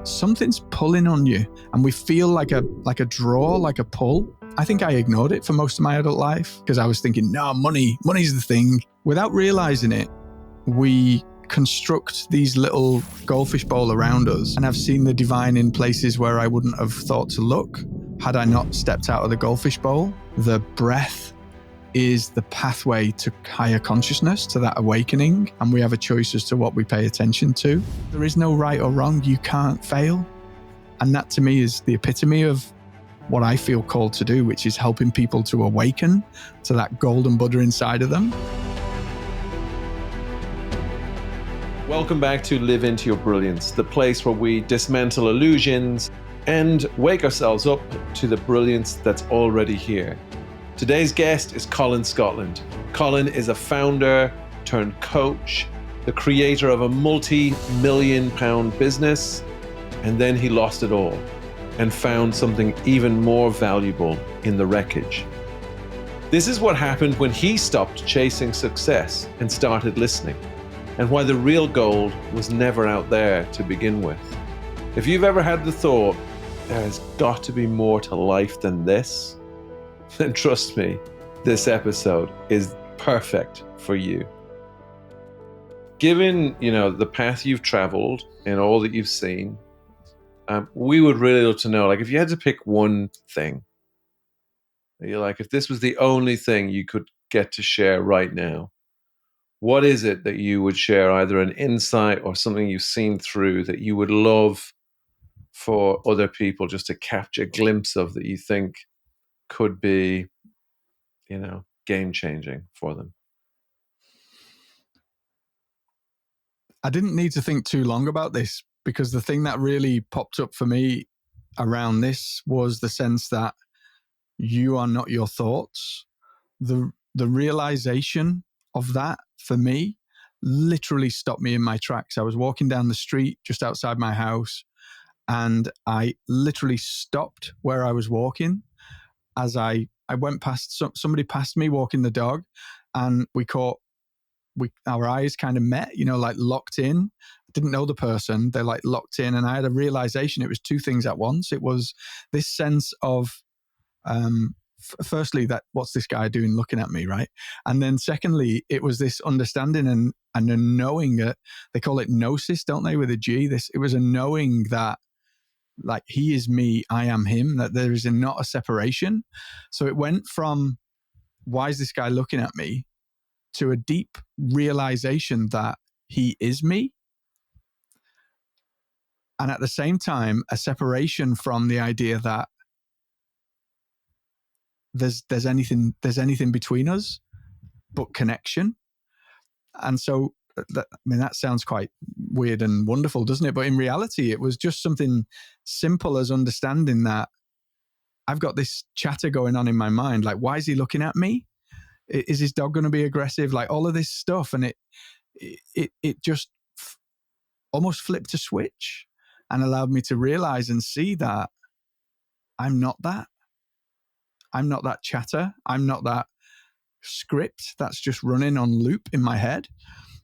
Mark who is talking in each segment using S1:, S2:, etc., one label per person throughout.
S1: something's pulling on you, and we feel like a draw, like a pull. I think I ignored it for most of my adult life because I was thinking, no, money's the thing. Without realizing it, we construct these little goldfish bowl around us, and I've seen the divine in places where I wouldn't have thought to look had I not stepped out of the goldfish bowl. The breath is the pathway to higher consciousness, to that awakening, and we have a choice as to what we pay attention to. There is no right or wrong. You can't fail. And that to me is the epitome of what I feel called to do, which is helping people to awaken to that golden Buddha inside of them.
S2: Welcome back to Live Into Your Brilliance, the place where we dismantle illusions and wake ourselves up to the brilliance that's already here. Today's guest is Colin Scotland. Colin is a founder turned coach, the creator of a multi-million-pound business, and then he lost it all and found something even more valuable in the wreckage. This is what happened when he stopped chasing success and started listening, and why the real gold was never out there to begin with. If you've ever had the thought, there's got to be more to life than this, then trust me, this episode is perfect for you. Given, the path you've traveled and all that you've seen, we would really love to know, if you had to pick one thing, you're like, if this was the only thing you could get to share right now, what is it that you would share, either an insight or something you've seen through that you would love for other people just to capture a glimpse of that you think could be, game changing for them?
S1: I didn't need to think too long about this, because the thing that really popped up for me around this was the sense that you are not your thoughts. The realization of that for me literally stopped me in my tracks. I was walking down the street just outside my house, and I literally stopped where I was walking as I went past, somebody passed me walking the dog, and our eyes kind of met, locked in. I didn't know the person. They locked in, and I had a realization. It was two things at once. It was this sense of, firstly, that what's this guy doing looking at me, right? And then secondly, it was this understanding and a knowing that they call it gnosis, don't they, with a G? It was a knowing that, he is me, I am him, that there is not a separation. So it went from, why is this guy looking at me, to a deep realization that he is me. And at the same time, a separation from the idea that there's anything between us but connection. And so that sounds quite weird and wonderful, doesn't it? But in reality, it was just something simple as understanding that I've got this chatter going on in my mind. Why is he looking at me? Is his dog going to be aggressive? All of this stuff. And it just almost flipped a switch and allowed me to realize and see that I'm not that. I'm not that chatter. I'm not that script that's just running on loop in my head.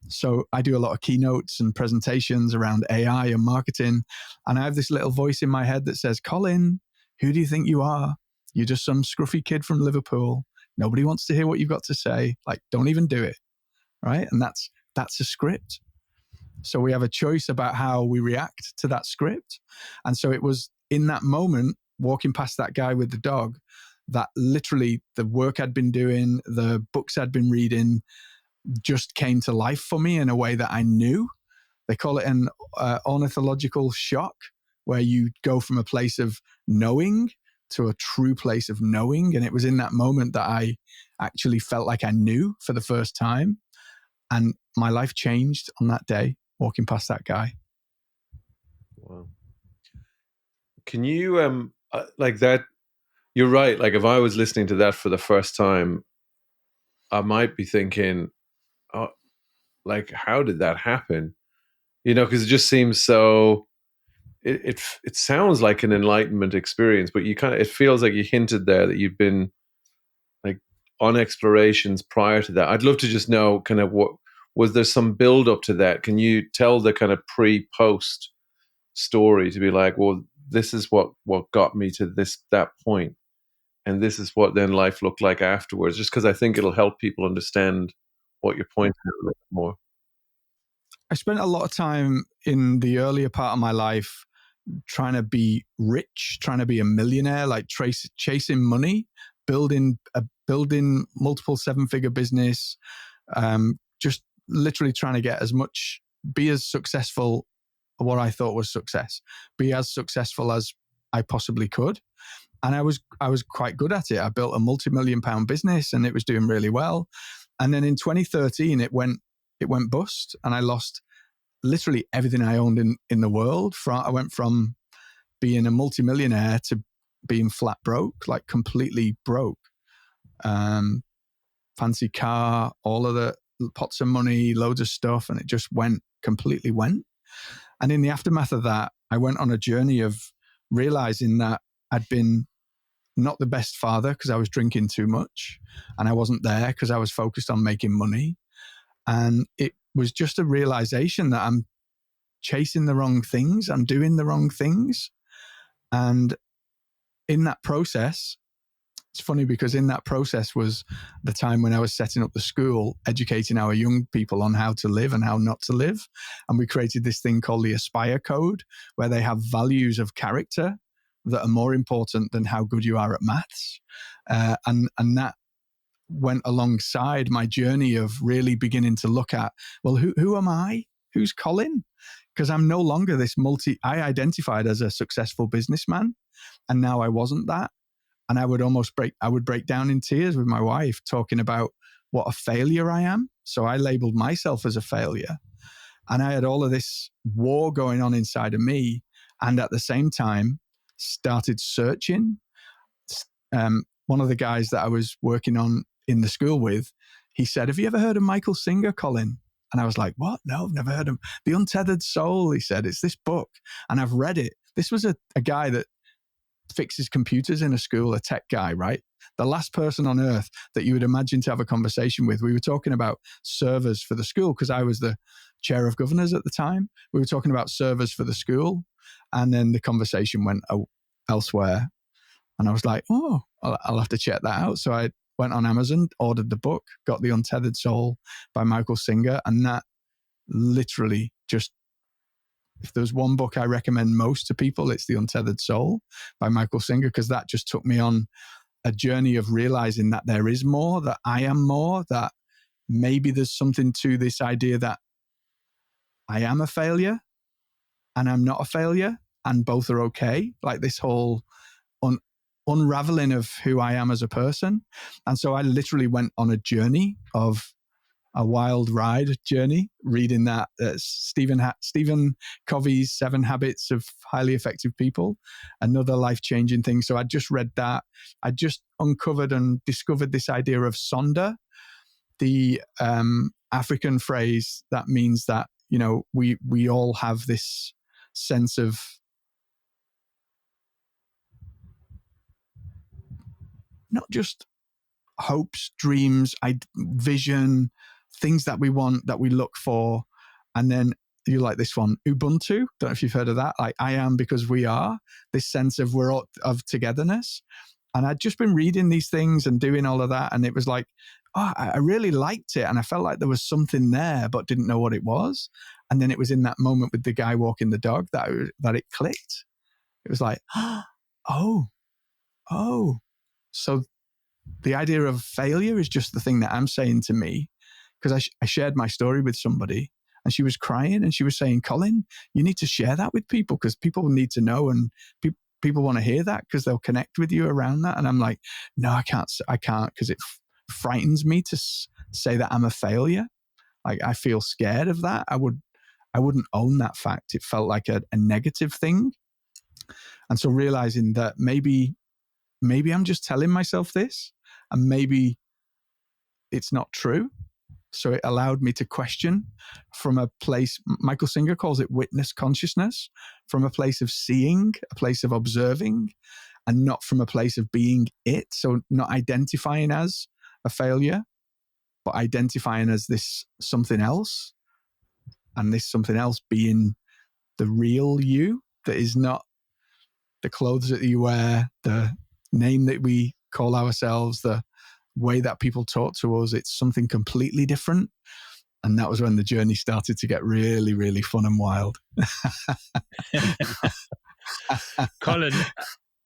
S1: So I do a lot of keynotes and presentations around AI and marketing. And I have this little voice in my head that says, Colin, who do you think you are? You're just some scruffy kid from Liverpool. Nobody wants to hear what you've got to say. Don't even do it. Right? And that's a script. So we have a choice about how we react to that script. And so it was in that moment, walking past that guy with the dog, that literally the work I'd been doing, the books I'd been reading, just came to life for me in a way that I knew. They call it an ornithological shock, where you go from a place of knowing to a true place of knowing. And it was in that moment that I actually felt like I knew for the first time. And my life changed on that day, walking past that guy.
S2: Wow. Can you, that, you're right. If I was listening to that for the first time, I might be thinking, oh, how did that happen? Because it just seems so, it sounds like an enlightenment experience, but it feels like you hinted there that you've been on explorations prior to that. I'd love to just know what, was there some build up to that? Can you tell the kind of pre-post story to be like, well, this is what got me to that point, and this is what then life looked like afterwards. Just because I think it'll help people understand what you're pointing at a little bit more.
S1: I spent a lot of time in the earlier part of my life trying to be rich, trying to be a millionaire, like chasing money, building multiple 7-figure business, just literally trying to get be as successful, what I thought was success, be as successful as I possibly could. And I was quite good at it. I built a multi-million-pound business and it was doing really well. And then in 2013, it went bust, and I lost literally everything I owned in the world. I went from being a multimillionaire to being flat broke, like completely broke. Fancy car, all of the pots of money, loads of stuff, and it just completely went. And in the aftermath of that, I went on a journey of realizing that I'd been not the best father because I was drinking too much, and I wasn't there because I was focused on making money. And it was just a realization that I'm chasing the wrong things, I'm doing the wrong things. And in that process, it's funny because in that process was the time when I was setting up the school, educating our young people on how to live and how not to live. And we created this thing called the Aspire Code, where they have values of character that are more important than how good you are at maths. And that went alongside my journey of really beginning to look at, well, who am I? Who's Colin? Because I'm no longer I identified as a successful businessman, and now I wasn't that. And I would break down in tears with my wife talking about what a failure I am. So I labeled myself as a failure. And I had all of this war going on inside of me. And at the same time, started searching. One of the guys that I was working on in the school with, he said, "Have you ever heard of Michael Singer, Colin?" And I was like, "What? No, I've never heard of him." The Untethered Soul, he said, "It's this book." And I've read it. This was a guy that fixes computers in a school, a tech guy, right? The last person on earth that you would imagine to have a conversation with. We were talking about servers for the school because I was the chair of governors at the time. We were talking about servers for the school. And then the conversation went elsewhere. And I was like, oh, I'll have to check that out. So I went on Amazon, ordered the book, got The Untethered Soul by Michael Singer. And that literally just, if there's one book I recommend most to people, it's The Untethered Soul by Michael Singer, because that just took me on a journey of realizing that there is more, that I am more, that maybe there's something to this idea that I am a failure and I'm not a failure and both are okay. Like this whole unraveling of who I am as a person. And so I literally went on a journey of a wild ride journey, reading that Stephen Covey's 7 Habits of Highly Effective People, another life-changing thing. So I just read that. I just uncovered and discovered this idea of Sonder, the African phrase that means that, you know, we all have this sense of not just hopes, dreams, vision, things that we want, that we look for. And then you like this one, Ubuntu. Don't know if you've heard of that. Like I am because we are, this sense of we're all, of togetherness. And I'd just been reading these things and doing all of that. And it was like, oh, I really liked it. And I felt like there was something there, but didn't know what it was. And then it was in that moment with the guy walking the dog that it clicked. It was like, oh. So the idea of failure is just the thing that I'm saying to me, because I shared my story with somebody and she was crying and she was saying, Colin, you need to share that with people because people need to know and people want to hear that because they'll connect with you around that. And I'm like, no, I can't because it frightens me to say that I'm a failure. Like I feel scared of that. I wouldn't own that fact. It felt like a negative thing. And so realizing that maybe I'm just telling myself this and maybe it's not true. So it allowed me to question from a place, Michael Singer calls it witness consciousness, from a place of seeing, a place of observing, and not from a place of being it. So not identifying as a failure, but identifying as this something else, and this something else being the real you. that is not the clothes that you wear, the name that we call ourselves, the way that people talk to us. It's something completely different. And that was when the journey started to get really, really fun and wild.
S3: Colin,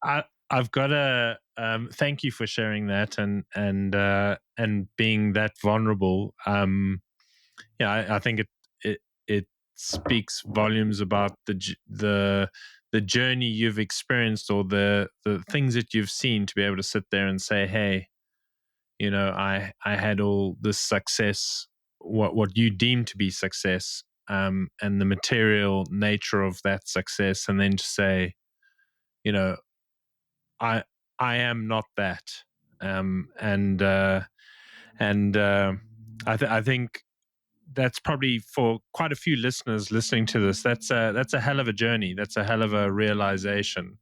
S3: I've got to thank you for sharing that and being that vulnerable. I think it speaks volumes about the journey you've experienced, or the things that you've seen, to be able to sit there and say, hey, I had all this success, what you deem to be success, and the material nature of that success, and then to say, I am not that, I think that's probably, for quite a few listeners listening to this, that's a hell of a journey. That's a hell of a realization.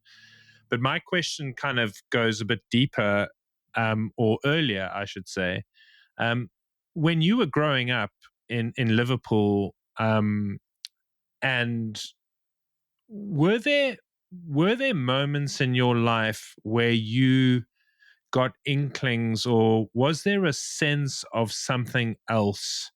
S3: But my question kind of goes a bit deeper, or earlier, I should say. When you were growing up in Liverpool, and were there moments in your life where you got inklings, or was there a sense of something else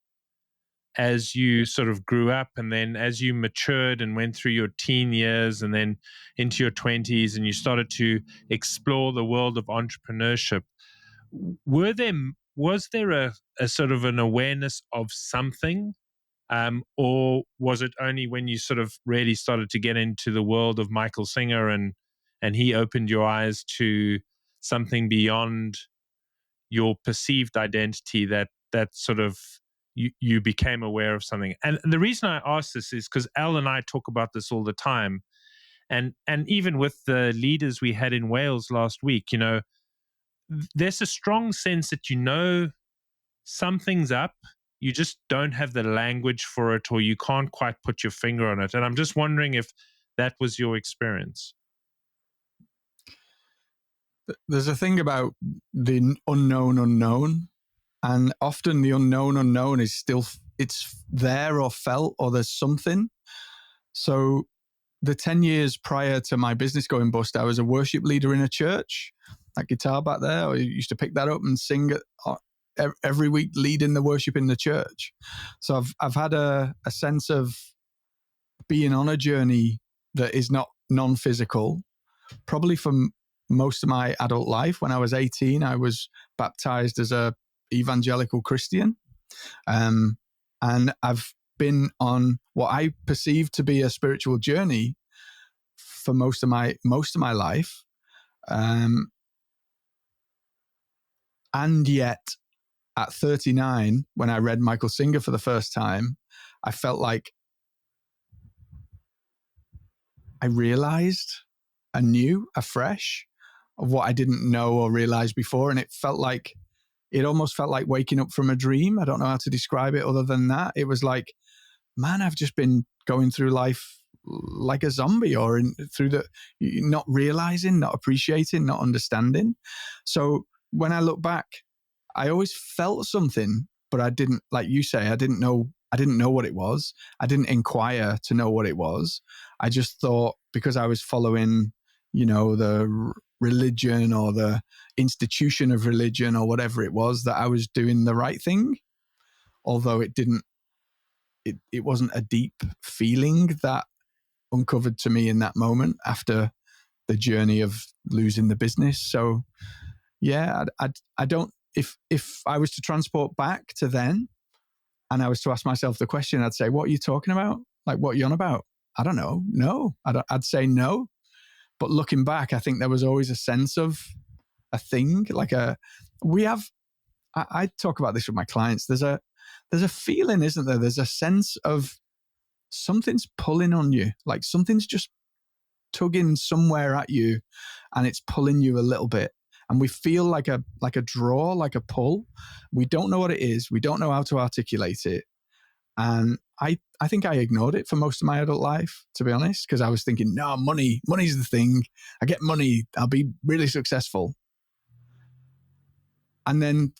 S3: as you sort of grew up, and then as you matured and went through your teen years and then into your 20s, and you started to explore the world of entrepreneurship? Was there a sort of an awareness of something, or was it only when you sort of really started to get into the world of Michael Singer and he opened your eyes to something beyond your perceived identity that sort of you became aware of something? And the reason I ask this is because Al and I talk about this all the time, and even with the leaders we had in Wales last week, there's a strong sense that something's up. You just don't have the language for it, or you can't quite put your finger on it. And I'm just wondering if that was your experience.
S1: There's a thing about the unknown, and often the unknown is still, it's there or felt, or there's something. So the 10 years prior to my business going bust, I was a worship leader in a church. That guitar back there, I used to pick that up and sing it every week, leading the worship in the church. So I've had a sense of being on a journey that is not non-physical, probably from most of my adult life. When I was 18, I was baptized as a evangelical Christian. And I've been on what I perceive to be a spiritual journey for most of my life. And yet at 39, when I read Michael Singer for the first time, I felt like I realized anew, afresh, of what I didn't know or realize before. And it almost felt like waking up from a dream. I don't know how to describe it other than that. It was like, man, I've just been going through life like a zombie, or through not realizing, not appreciating, not understanding. So when I look back, I always felt something, but I didn't, like you say, I didn't know what it was. I didn't inquire to know what it was. I just thought, because I was following, the religion or the institution of religion or whatever it was, that I was doing the right thing. Although it wasn't a deep feeling that uncovered to me in that moment after the journey of losing the business. So yeah, I don't, if I was to transport back to then and I was to ask myself the question, I'd say, what are you talking about? Like, what are you on about? I don't know. No, I'd say no. But looking back, I think there was always a sense of a thing, I talk about this with my clients. There's a feeling, isn't there? There's a sense of something's pulling on you, like something's just tugging somewhere at you and it's pulling you a little bit. And we feel like a draw, like a pull. We don't know what it is. We don't know how to articulate it. And I think I ignored it for most of my adult life, to be honest, because I was thinking, no, money's the thing. I get money, I'll be really successful. And then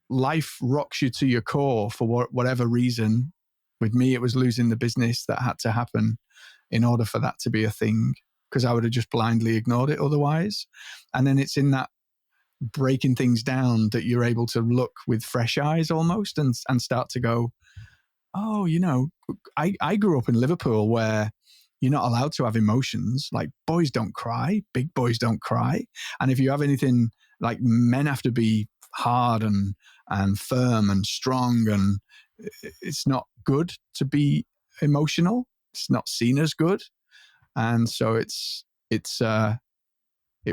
S1: life rocks you to your core for whatever reason. With me, it was losing the business that had to happen. in order for that to be a thing, because I would have just blindly ignored it otherwise. And then it's in that breaking things down that you're able to look with fresh eyes almost and start to go, oh, I grew up in Liverpool where you're not allowed to have emotions. Like, boys don't cry, big boys don't cry. And if you have anything, like, men have to be hard and firm and strong, and it's not good to be emotional. It's not seen as good. And so it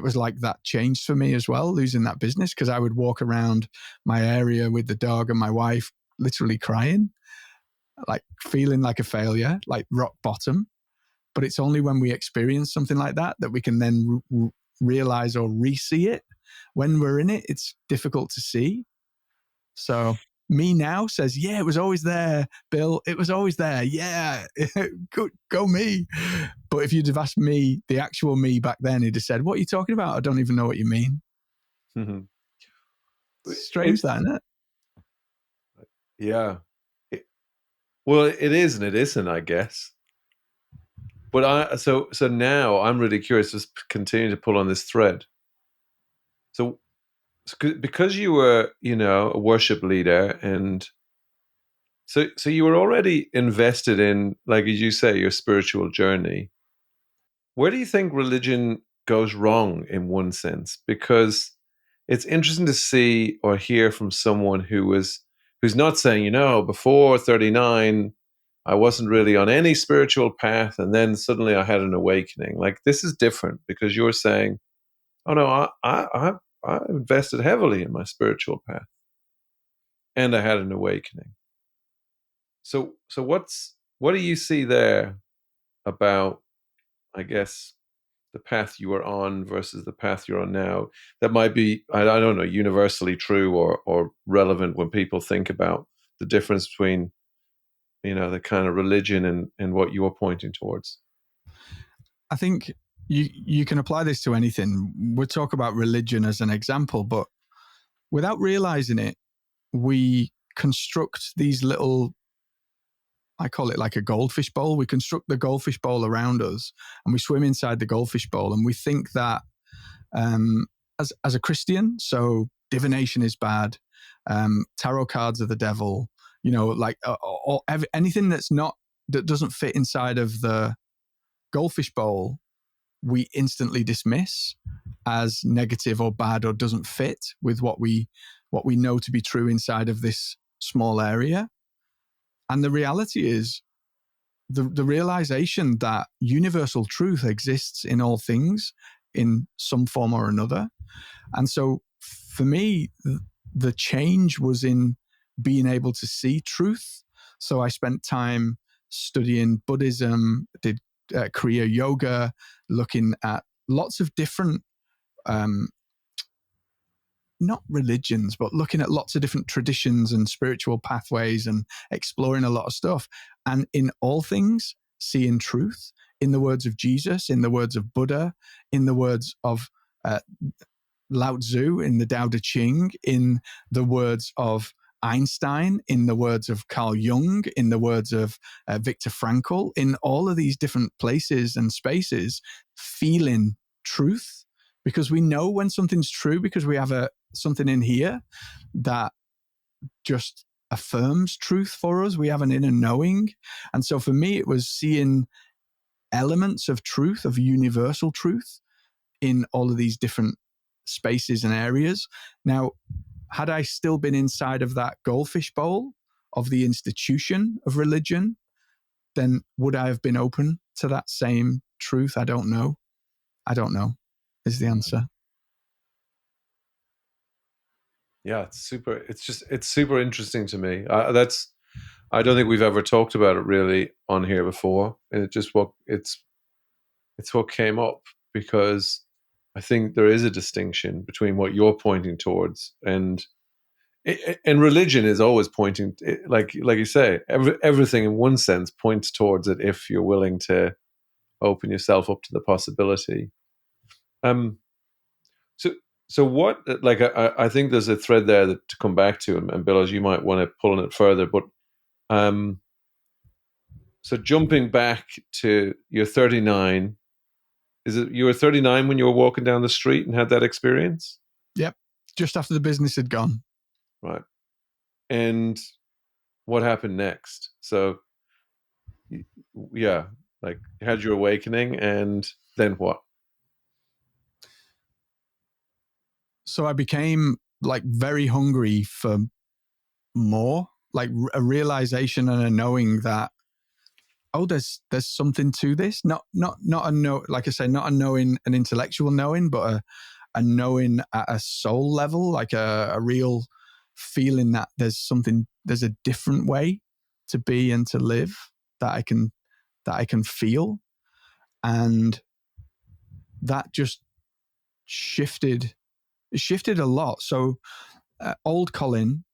S1: was like that changed for me as well, losing that business, because I would walk around my area with the dog and my wife literally crying, like feeling like a failure, like rock bottom. But it's only when we experience something like that we can then realize or re-see it. When we're in it, it's difficult to see. So me now says, yeah, it was always there, Bill. It was always there. Yeah, go me. But if you'd have asked me, the actual me back then, he'd have said, what are you talking about? I don't even know what you mean.
S2: Mm-hmm.
S1: Strange, that, isn't it?
S2: Yeah. Well, it is and it isn't, I guess. But so now I'm really curious to continue to pull on this thread. So because you were, a worship leader, and so you were already invested in, like as you say, your spiritual journey. Where do you think religion goes wrong in one sense? Because it's interesting to see or hear from someone who's not saying, before 39, I wasn't really on any spiritual path, and then suddenly I had an awakening. Like, this is different because you're saying, oh no, I invested heavily in my spiritual path, and I had an awakening. So what do you see there about, I guess, the path you were on versus the path you're on now that might be, I don't know, universally true or relevant when people think about the difference between, the kind of religion and what you're pointing towards?
S1: I think you can apply this to anything. We'll talk about religion as an example, but without realizing it, we construct these little, I call it like a goldfish bowl. We construct the goldfish bowl around us and we swim inside the goldfish bowl. And we think that as a Christian, so divination is bad, tarot cards are the devil, like anything that doesn't fit inside of the goldfish bowl, we instantly dismiss as negative or bad or doesn't fit with what we know to be true inside of this small area. And the reality is the realization that universal truth exists in all things in some form or another. And so for me, the change was in being able to see truth. So I spent time studying Buddhism, did Kriya yoga, looking at lots of different, not religions, but looking at lots of different traditions and spiritual pathways and exploring a lot of stuff. And in all things, seeing truth, in the words of Jesus, in the words of Buddha, in the words of Lao Tzu, in the Tao Te Ching, in the words of Einstein, in the words of Carl Jung, in the words of Viktor Frankl, in all of these different places and spaces, feeling truth, because we know when something's true because we have something in here that just affirms truth for us. We have an inner knowing. And so for me, it was seeing elements of truth, of universal truth, in all of these different spaces and areas. Now, had I still been inside of that goldfish bowl of the institution of religion, then would I have been open to that same truth? I don't know is the answer.
S2: Yeah, it's super interesting to me. I don't think we've ever talked about it really on here before, and it's what came up, because I think there is a distinction between what you're pointing towards and religion is always pointing, like you say, everything in one sense points towards it if you're willing to open yourself up to the possibility. So what, like, I think there's a thread there to come back to, and Bill, as you might want to pull on it further, but So jumping back to you're 39, is it you were 39 when you were walking down the street and had that experience?
S1: Yep. Just after the business had gone.
S2: Right. And what happened next? So yeah, like you had your awakening, and then what?
S1: So I became like very hungry for more, like a realization and a knowing that, oh, there's something to this. Not a know, like I say, not a knowing, an intellectual knowing, but a knowing at a soul level, like a real feeling that there's a different way to be and to live that I can feel. And that just shifted a lot. So old Colin,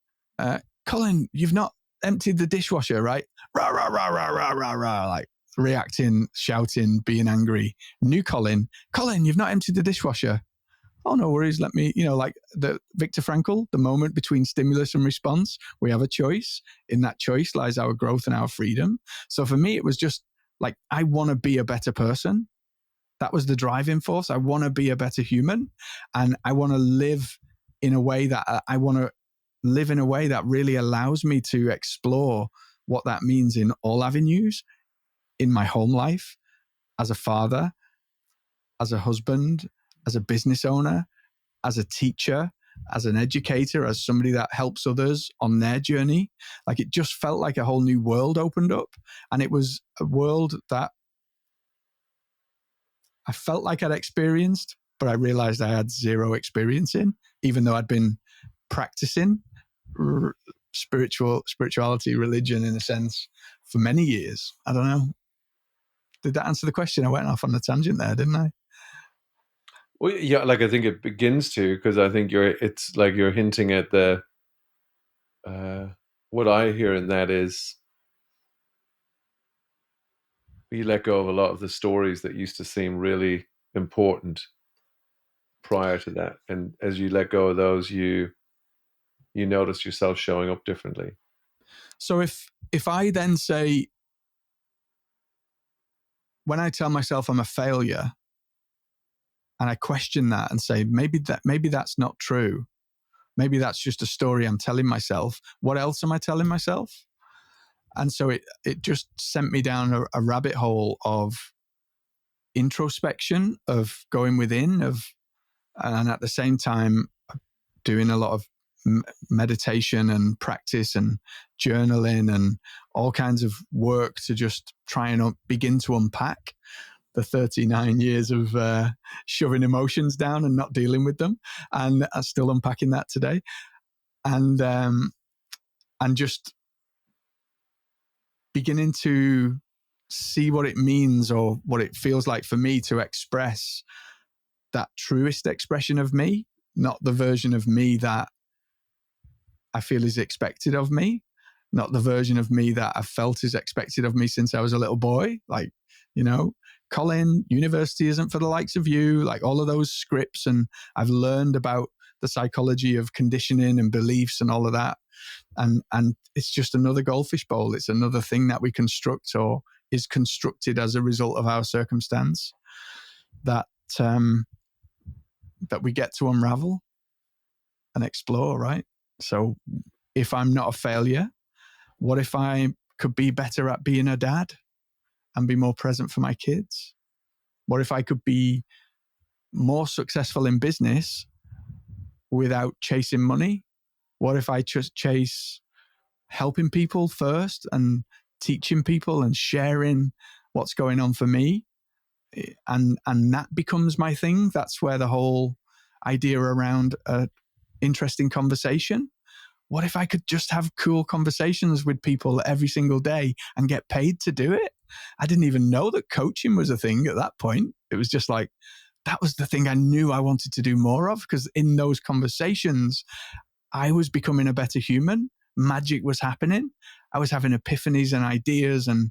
S1: Colin, you've not emptied the dishwasher, right? Rah, rah, rah, rah, rah, rah, rah, like reacting, shouting, being angry. New Colin, you've not emptied the dishwasher. Oh, no worries. Let me, like the Viktor Frankl, the moment between stimulus and response, we have a choice. In that choice lies our growth and our freedom. So for me, it was just like, I want to be a better person. That was the driving force. I want to be a better human, and I want to live in a way that really allows me to explore what that means in all avenues, in my home life, as a father, as a husband, as a business owner, as a teacher, as an educator, as somebody that helps others on their journey. Like, it just felt like a whole new world opened up. And it was a world that I felt like I'd experienced, but I realized I had zero experience in, even though I'd been practicing spirituality, religion in a sense, for many years. I don't know. Did that answer the question? I went off on a tangent there, didn't I?
S2: Well, yeah, like I think it begins to, because I think it's like you're hinting at the what I hear in that is you let go of a lot of the stories that used to seem really important prior to that, and as you let go of those, you notice yourself showing up differently.
S1: So if I then say, when I tell myself I'm a failure, and I question that and say, maybe that's not true. Maybe that's just a story I'm telling myself. What else am I telling myself? And so it just sent me down a rabbit hole of introspection, of going within, and at the same time doing a lot of meditation and practice and journaling and all kinds of work to just try and begin to unpack the 39 years of shoving emotions down and not dealing with them. And I'm still unpacking that today. And just beginning to see what it means, or what it feels like for me to express that truest expression of me, not the version of me that I feel is expected of me, not the version of me that I've felt is expected of me since I was a little boy. Like, Colin, university isn't for the likes of you, like all of those scripts. And I've learned about the psychology of conditioning and beliefs and all of that. And it's just another goldfish bowl. It's another thing that we construct, or is constructed as a result of our circumstance, that we get to unravel and explore, right? So if I'm not a failure, what if I could be better at being a dad and be more present for my kids? What if I could be more successful in business without chasing money? What if I just chase helping people first, and teaching people and sharing what's going on for me? And that becomes my thing. That's where the whole idea around interesting conversation. What if I could just have cool conversations with people every single day and get paid to do it? I didn't even know that coaching was a thing at that point. It was just like, that was the thing I knew I wanted to do more of, because in those conversations, I was becoming a better human. Magic was happening. I was having epiphanies and ideas, and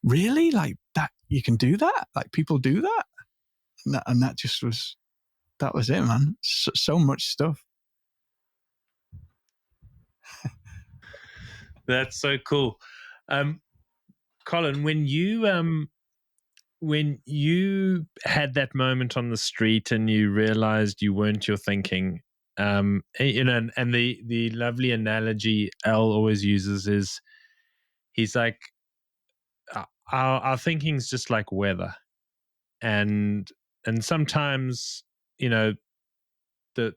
S1: really, like that, you can do that. Like, people do that. And that just was, that was it, man. So much stuff.
S3: That's so cool. Colin, when you had that moment on the street and you realized you weren't your thinking, and the lovely analogy Al always uses is, he's like, our thinking's just like weather, and sometimes, the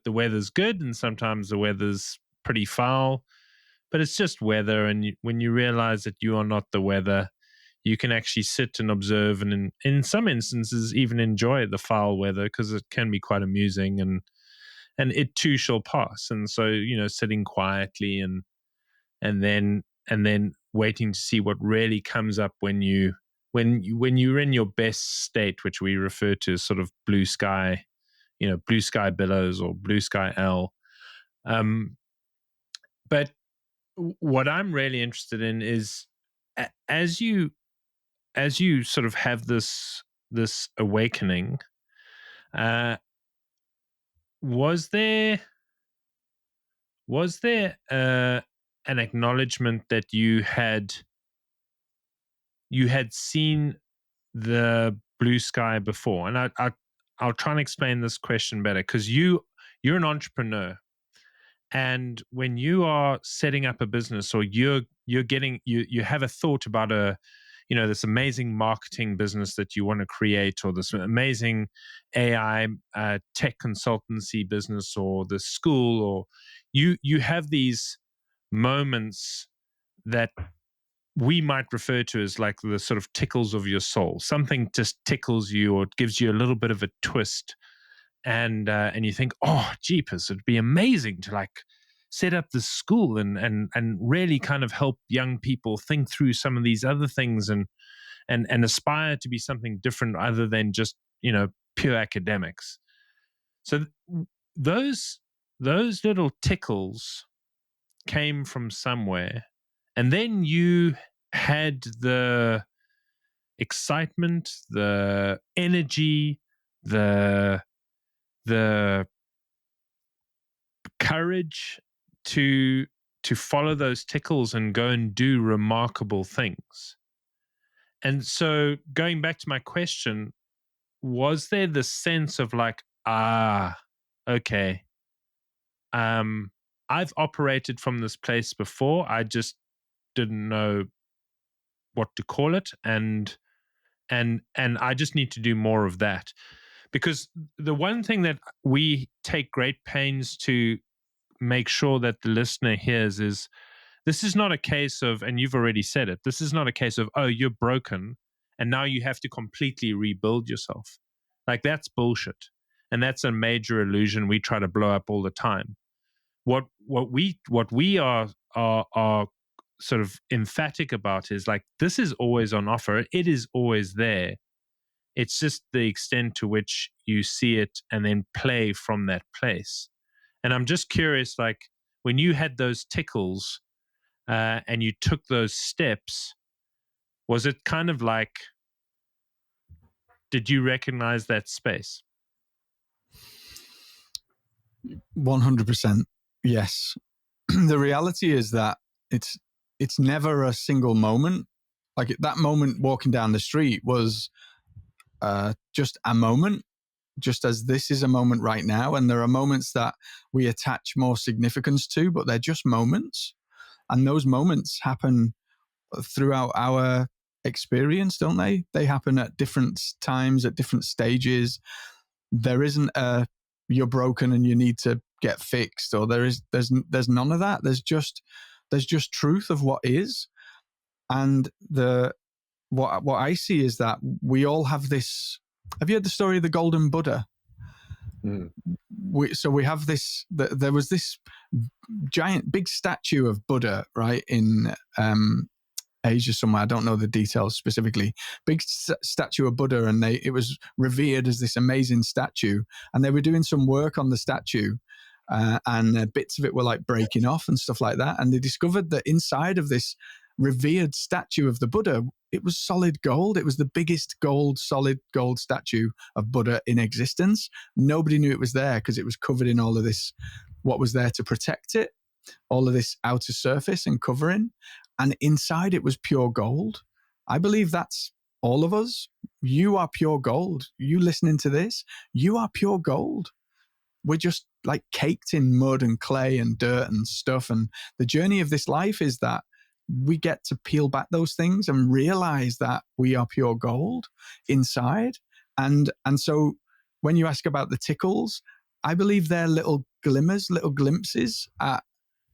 S3: weather's good, and sometimes the weather's pretty foul, but it's just weather. And when you realize that you are not the weather, you can actually sit and observe, and in some instances even enjoy the foul weather, because it can be quite amusing, and it too shall pass. And so, sitting quietly, and then waiting to see what really comes up when you're in your best state, which we refer to as sort of blue sky, blue sky billows or blue sky L. But what I'm really interested in is, as you sort of have this awakening, uh, was there an acknowledgement that you had seen the blue sky before? And I'll try and explain this question better, because you're an entrepreneur. And when you are setting up a business, or you have a thought about this amazing marketing business that you want to create, or this amazing AI tech consultancy business, or the school, or you have these moments that we might refer to as like the sort of tickles of your soul. Something just tickles you, or it gives you a little bit of a twist, and you think, oh, jeepers, it'd be amazing to like set up this school and really kind of help young people think through some of these other things, and aspire to be something different other than just pure academics. So those little tickles came from somewhere, and then you had the excitement, the energy, the courage to follow those tickles and go and do remarkable things. And so, going back to my question, was there the sense of like, okay, I've operated from this place before, I just didn't know what to call it, and I just need to do more of that? Because the one thing that we take great pains to make sure that the listener hears is, this is not a case of, and you've already said it, this is not a case of, oh, you're broken and now you have to completely rebuild yourself. Like, that's bullshit. And that's a major illusion we try to blow up all the time. What we are sort of emphatic about is like, this is always on offer. It is always there. It's just the extent to which you see it and then play from that place. And I'm just curious, like, when you had those tickles and you took those steps, was it kind of like, did you recognize that space?
S1: 100%. Yes. The reality is that it's never a single moment. Like, that moment walking down the street was just a moment, just as this is a moment right now. And there are moments that we attach more significance to, but they're just moments. And those moments happen throughout our experience, don't they? They happen at different times, at different stages. There isn't a, you're broken and you need to get fixed, or there's none of that. There's just truth of what is. And what I see is that we all have this. Have you heard the story of the Golden Buddha?
S2: Mm.
S1: We have this. There was this giant, big statue of Buddha, right, in Asia somewhere. I don't know the details specifically. Big statue of Buddha, and it was revered as this amazing statue. And they were doing some work on the statue, and bits of it were like breaking off and stuff like that. And they discovered that inside of this revered statue of the Buddha, it was solid gold. It was the biggest solid gold statue of Buddha in existence. Nobody knew it was there because it was covered in all of this, what was there to protect it, all of this outer surface and covering. And inside it was pure gold. I believe that's all of us. You are pure gold. You listening to this, you are pure gold. We're just like caked in mud and clay and dirt and stuff. And the journey of this life is that we get to peel back those things and realize that we are pure gold inside. And so when you ask about the tickles, I believe they're little glimmers, little glimpses at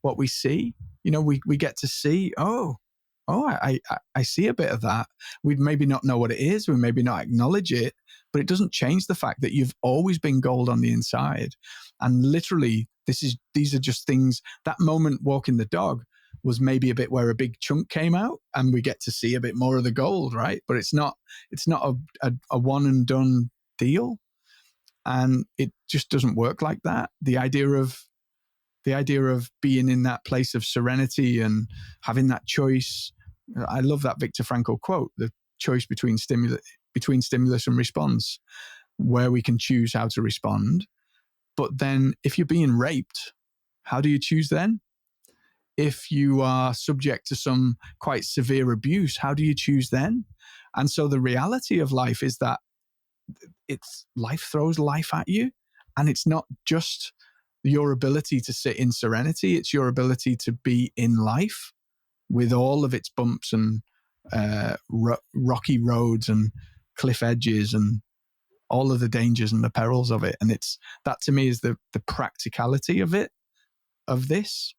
S1: what we see. We get to see, I see a bit of that. We'd maybe not know what it is. We maybe not acknowledge it, but it doesn't change the fact that you've always been gold on the inside. And literally, these are just things. That moment walking the dog was maybe a bit where a big chunk came out, and we get to see a bit more of the gold, right? But it's not a one and done deal, and it just doesn't work like that. The idea of being in that place of serenity and having that choice. I love that Viktor Frankl quote: the choice between stimulus and response, where we can choose how to respond. But then if you're being raped, how do you choose then? If you are subject to some quite severe abuse, how do you choose then? And so the reality of life is that life throws life at you, and it's not just your ability to sit in serenity, it's your ability to be in life with all of its bumps and rocky roads and cliff edges and all of the dangers and the perils of it. And it's that, to me, is the practicality of it, of this,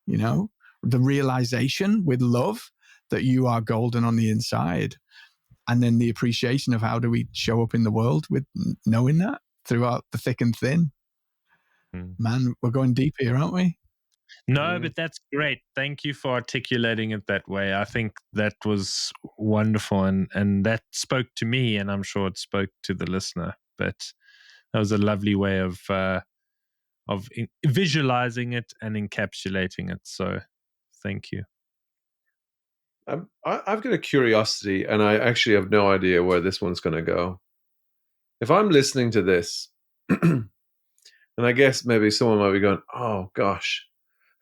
S1: the realization with love that you are golden on the inside. And then the appreciation of how do we show up in the world with knowing that throughout the thick and thin. Man, we're going deep here, aren't we?
S3: No, but that's great. Thank you for articulating it that way. I think that was wonderful, and that spoke to me, and I'm sure it spoke to the listener. But that was a lovely way of visualizing it and encapsulating it. So thank you.
S2: I've got a curiosity, and I actually have no idea where this one's going to go. If I'm listening to this, and I guess maybe someone might be going, oh gosh,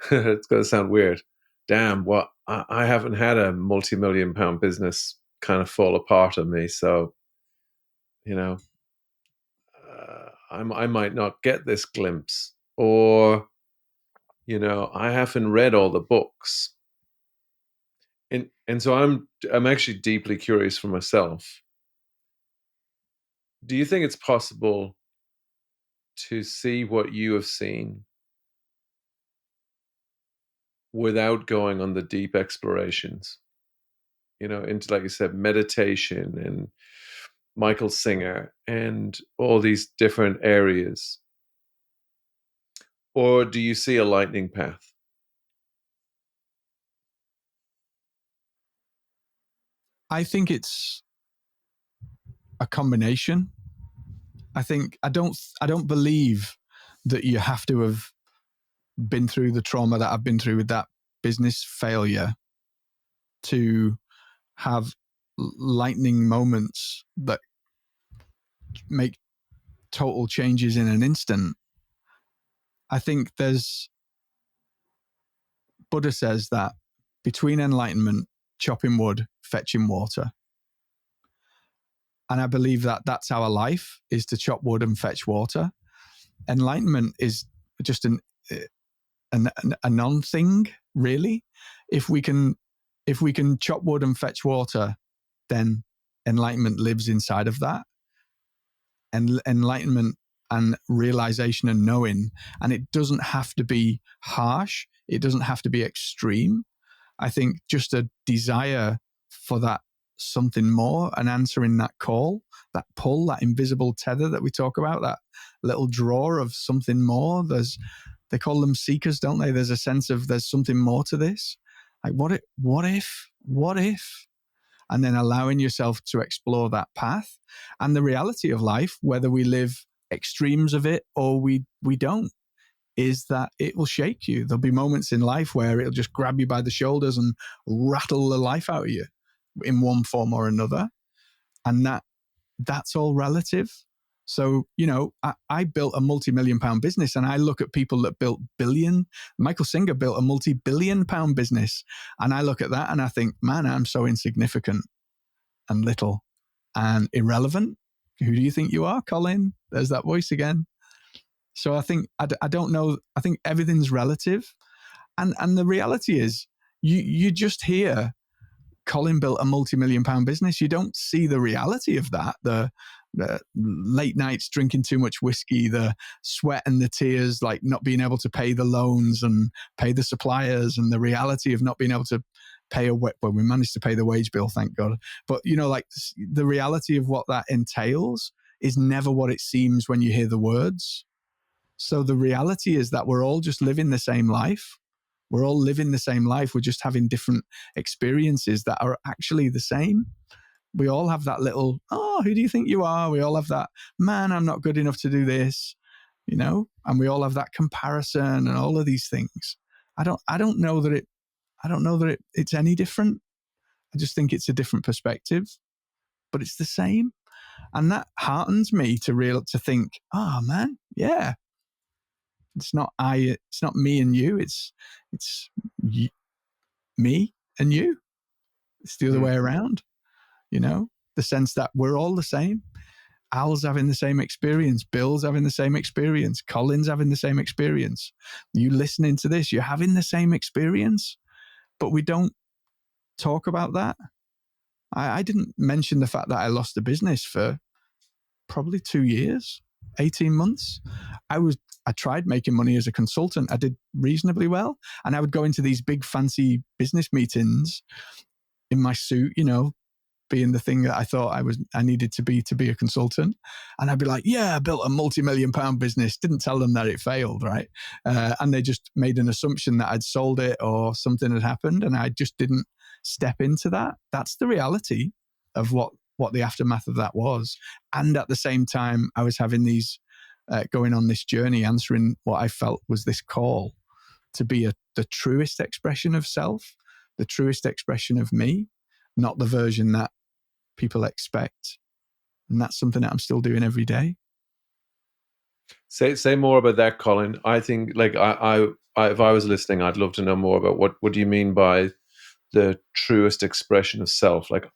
S2: it's going to sound weird. Damn, what? I haven't had a multi-million-pound business kind of fall apart on me. So, I might not get this glimpse, or, I haven't read all the books. And so I'm actually deeply curious for myself. Do you think it's possible to see what you have seen without going on the deep explorations? Into, like you said, meditation and Michael Singer and all these different areas? Or do you see a lightning path?
S1: I think it's a combination. I don't believe that you have to have been through the trauma that I've been through with that business failure to have lightning moments that make total changes in an instant. I think Buddha says that between enlightenment, chopping wood, fetching water. And I believe that that's our life, is to chop wood and fetch water. Enlightenment is just a non-thing, really. If we can chop wood and fetch water, then enlightenment lives inside of that. And enlightenment and realization and knowing, and it doesn't have to be harsh. It doesn't have to be extreme. I think just a desire for that something more, and answering that call, that pull, that invisible tether that we talk about, that little draw of something more. They call them seekers, don't they? There's a sense of there's something more to this. Like what if? And then allowing yourself to explore that path and the reality of life, whether we live extremes of it or we don't, is that it will shake you. There'll be moments in life where it'll just grab you by the shoulders and rattle the life out of you in one form or another. And that's all relative. So, I built a multi-million-pound business, and I look at people that built Michael Singer built a multi-billion-pound business. And I look at that and I think, man, I'm so insignificant. and little and irrelevant. Who do you think you are, Colin? There's that voice again. So I think, I don't know. I think everything's relative. And the reality is you just hear Colin built a multi-million-pound business. You don't see the reality of that. The late nights drinking too much whiskey, the sweat and the tears, like not being able to pay the loans and pay the suppliers, and the reality of not being able to pay we managed to pay the wage bill, thank God. But like the reality of what that entails is never what it seems when you hear the words. So the reality is that we're all just living the same life. We're all living the same life. We're just having different experiences that are actually the same. We all have that little, who do you think you are? We all have that, man, I'm not good enough to do this, and we all have that comparison and all of these things. I don't know that it's any different. I just think it's a different perspective, but it's the same. And that heartens me to think, man, yeah. It's not me and you. It's me and you. It's the other way around, the sense that we're all the same. Al's having the same experience. Bill's having the same experience. Colin's having the same experience. You listening to this, you're having the same experience, but we don't talk about that. I didn't mention the fact that I lost the business for probably 2 years, 18 months. I tried making money as a consultant. I did reasonably well. And I would go into these big fancy business meetings in my suit, being the thing that I thought I needed to be a consultant. And I'd be like, yeah, I built a multi-million-pound business. Didn't tell them that it failed, right? And they just made an assumption that I'd sold it or something had happened. And I just didn't step into that. That's the reality of what the aftermath of that was. And at the same time, I was having these going on this journey, answering what I felt was this call to be the truest expression of self, the truest expression of me, not the version that people expect. And that's something that I'm still doing every day.
S2: Say more about that, Colin. I think, like, I if I was listening, I'd love to know more about what do you mean by the truest expression of self? Like,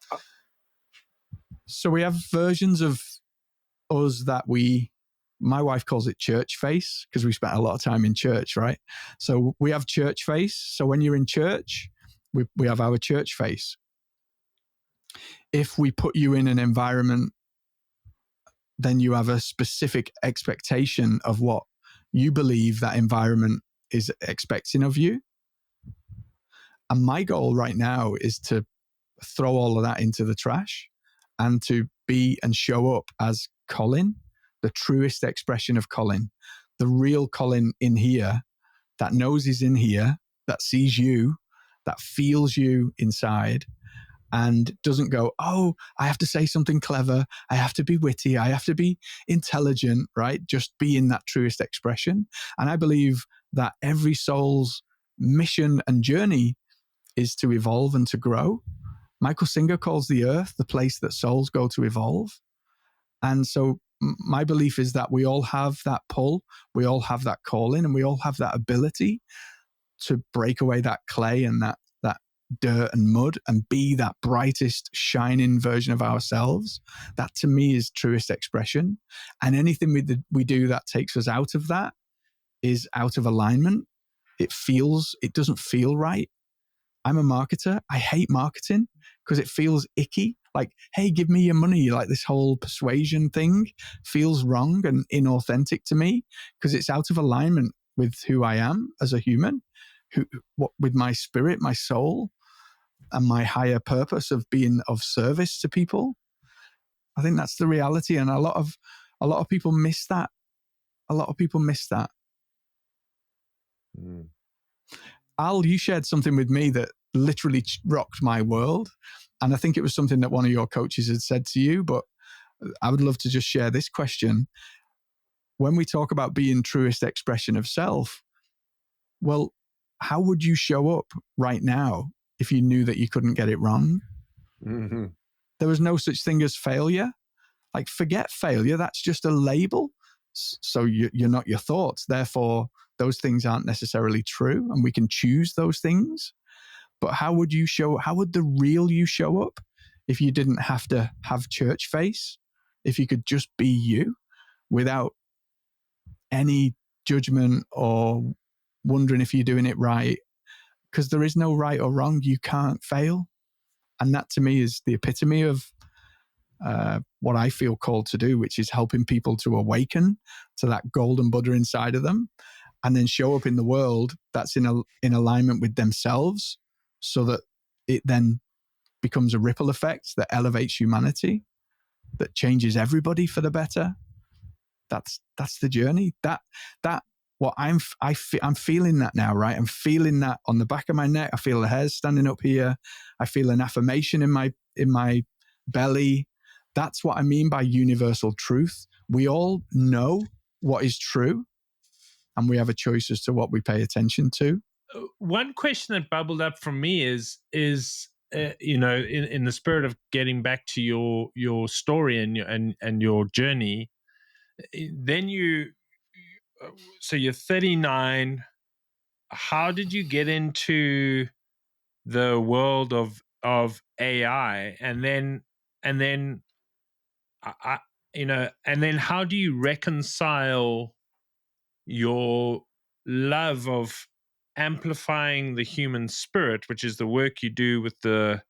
S1: so we have versions of us that my wife calls it church face, because we spent a lot of time in church, right? So we have church face. So when you're in church, we have our church face. If we put you in an environment, then you have a specific expectation of what you believe that environment is expecting of you. And my goal right now is to throw all of that into the trash and to be and show up as Colin, the truest expression of Colin, the real Colin in here, that knows he's in here, that sees you, that feels you inside, and doesn't go, I have to say something clever, I have to be witty, I have to be intelligent, right? Just being that truest expression. And I believe that every soul's mission and journey is to evolve and to grow. Michael Singer calls the earth the place that souls go to evolve. And so my belief is that we all have that pull, we all have that calling, and we all have that ability to break away that clay and that dirt and mud and be that brightest, shining version of ourselves. That to me is truest expression. And anything we do that takes us out of that is out of alignment. It doesn't feel right. I'm a marketer. I hate marketing because it feels icky. Like, hey, give me your money. Like, this whole persuasion thing feels wrong and inauthentic to me because it's out of alignment with who I am as a human, with my spirit, my soul, and my higher purpose of being of service to people. I think that's the reality. And a lot of people miss that. A lot of people miss that.
S2: Mm.
S1: Al, you shared something with me that literally rocked my world. And I think it was something that one of your coaches had said to you, but I would love to just share this question. When we talk about being truest expression of self, well, how would you show up right now if you knew that you couldn't get it wrong?
S2: Mm-hmm.
S1: There was no such thing as failure. Like, forget failure. That's just a label. So you're not your thoughts. Therefore, those things aren't necessarily true, and we can choose those things. But how would the real you show up if you didn't have to have church face, if you could just be you without any judgment or wondering if you're doing it right, because there is no right or wrong. You can't fail. And that to me is the epitome of what I feel called to do, which is helping people to awaken to that golden Buddha inside of them, and then show up in the world that's in alignment with themselves, so that it then becomes a ripple effect that elevates humanity, that changes everybody for the better. That's the journey. That what I'm feeling that now, right? I'm feeling that on the back of my neck. I feel the hairs standing up here. I feel an affirmation in my belly. That's what I mean by universal truth. We all know what is true, and we have a choice as to what we pay attention to.
S3: One question that bubbled up from me is in the spirit of getting back to your story and your journey, then so you're 39. How did you get into the world of AI, and then and then how do you reconcile your love of amplifying the human spirit, which is the work you do with the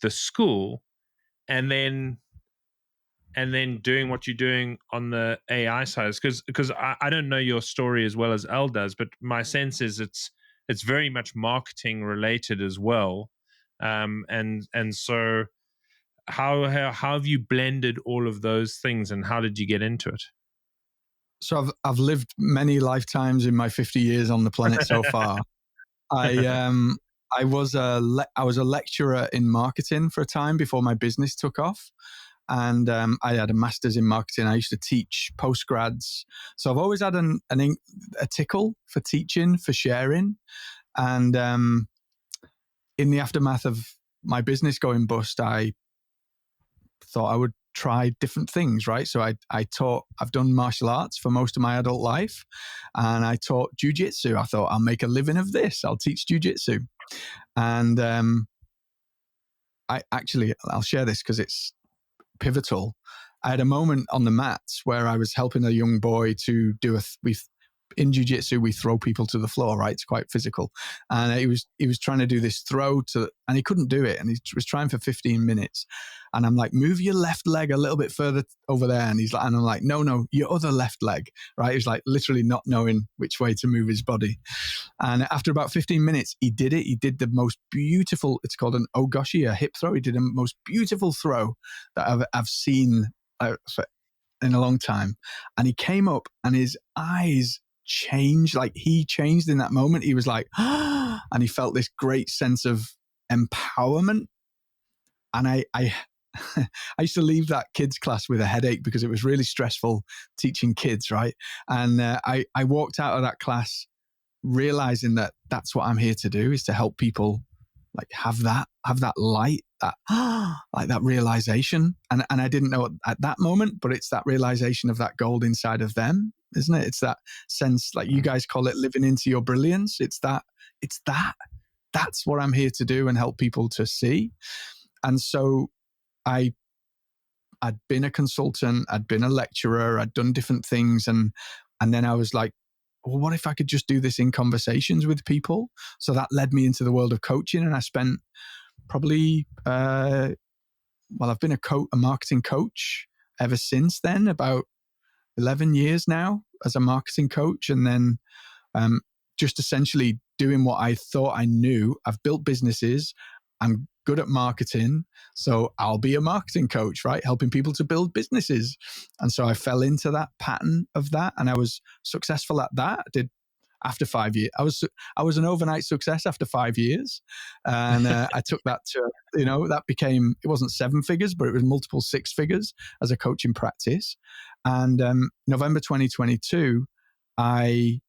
S3: school, and then doing what you're doing on the AI side? Because I don't know your story as well as Elle does, but my sense is it's very much marketing related as well. And so how have you blended all of those things, and how did you get into it?
S1: So I've lived many lifetimes in my 50 years on the planet so far. I was a lecturer in marketing for a time before my business took off. And I had a master's in marketing. I used to teach postgrads. So I've always had a tickle for teaching, for sharing. And in the aftermath of my business going bust, I thought I would try different things, right? So I've done martial arts for most of my adult life, and I taught jujitsu. I thought I'll make a living of this. I'll teach jujitsu. And I'll share this because it's pivotal. I had a moment on the mats where I was helping a young boy to do in jiu-jitsu, we throw people to the floor, right? It's quite physical. And he was trying to do this throw and he couldn't do it. And he was trying for 15 minutes. And I'm like, move your left leg a little bit further over there. And I'm like, no, your other left leg, right? He's like literally not knowing which way to move his body. And after about 15 minutes, he did it. He did the most beautiful, it's called an ogoshi, a hip throw. He did the most beautiful throw that I've seen in a long time. And he came up and his eyes changed. Like he changed in that moment. He was like, ah, and he felt this great sense of empowerment. And I used to leave that kids class with a headache because it was really stressful teaching kids, right? And I walked out of that class realizing that that's what I'm here to do, is to help people like have that light, that like that realization. And I didn't know at that moment, but it's that realization of that gold inside of them, isn't it? It's that sense, like you guys call it, living into your brilliance. That's what I'm here to do and help people to see. And so I'd been a consultant, I'd been a lecturer, I'd done different things. And then I was like, well, what if I could just do this in conversations with people? So that led me into the world of coaching. And I spent probably, I've been a marketing coach ever since then, about 11 years now as a marketing coach. And then just essentially doing what I thought I knew. I've built businesses. I'm good at marketing, so I'll be a marketing coach, right? Helping people to build businesses. And so I fell into that pattern of that, and I was successful at that. I did after 5 years. I was an overnight success after 5 years. And I took that to, that became, it wasn't 7 figures, but it was multiple 6 figures as a coaching practice. And November 2022, I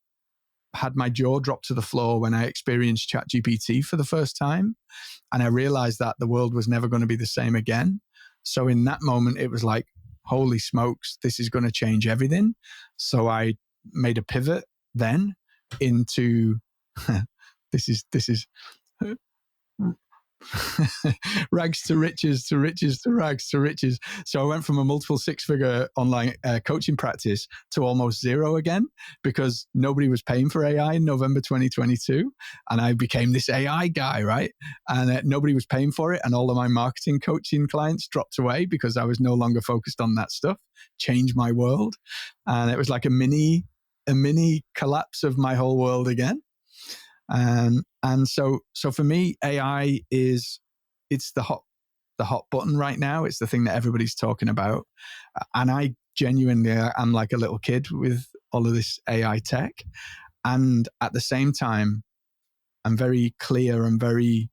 S1: had my jaw drop to the floor when I experienced ChatGPT for the first time. And I realized that the world was never going to be the same again. So in that moment, it was like, holy smokes, this is going to change everything. So I made a pivot then into, this is rags to riches, to riches, to rags to riches. So I went from a multiple six-figure online coaching practice to almost zero again because nobody was paying for AI in November 2022. And I became this AI guy, right? And nobody was paying for it. And all of my marketing coaching clients dropped away because I was no longer focused on that stuff. Changed my world. And it was like a mini collapse of my whole world again. And so for me, AI it's the hot button right now. It's the thing that everybody's talking about. And I genuinely am like a little kid with all of this AI tech. And at the same time, I'm very clear and very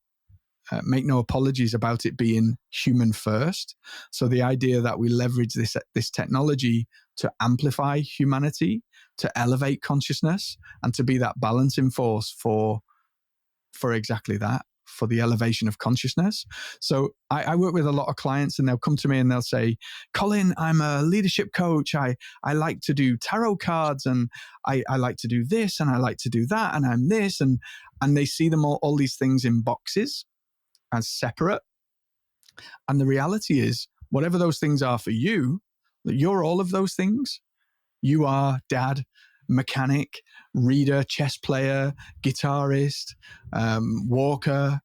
S1: make no apologies about it being human first. So the idea that we leverage this technology to amplify humanity, to elevate consciousness, and to be that balancing force for exactly that, for the elevation of consciousness. So I work with a lot of clients and they'll come to me and they'll say, Colin, I'm a leadership coach. I like to do tarot cards and I like to do this and I like to do that and I'm this. And they see them all these things in boxes as separate. And the reality is, whatever those things are for you, you're all of those things. You are dad, mechanic, reader, chess player, guitarist, walker,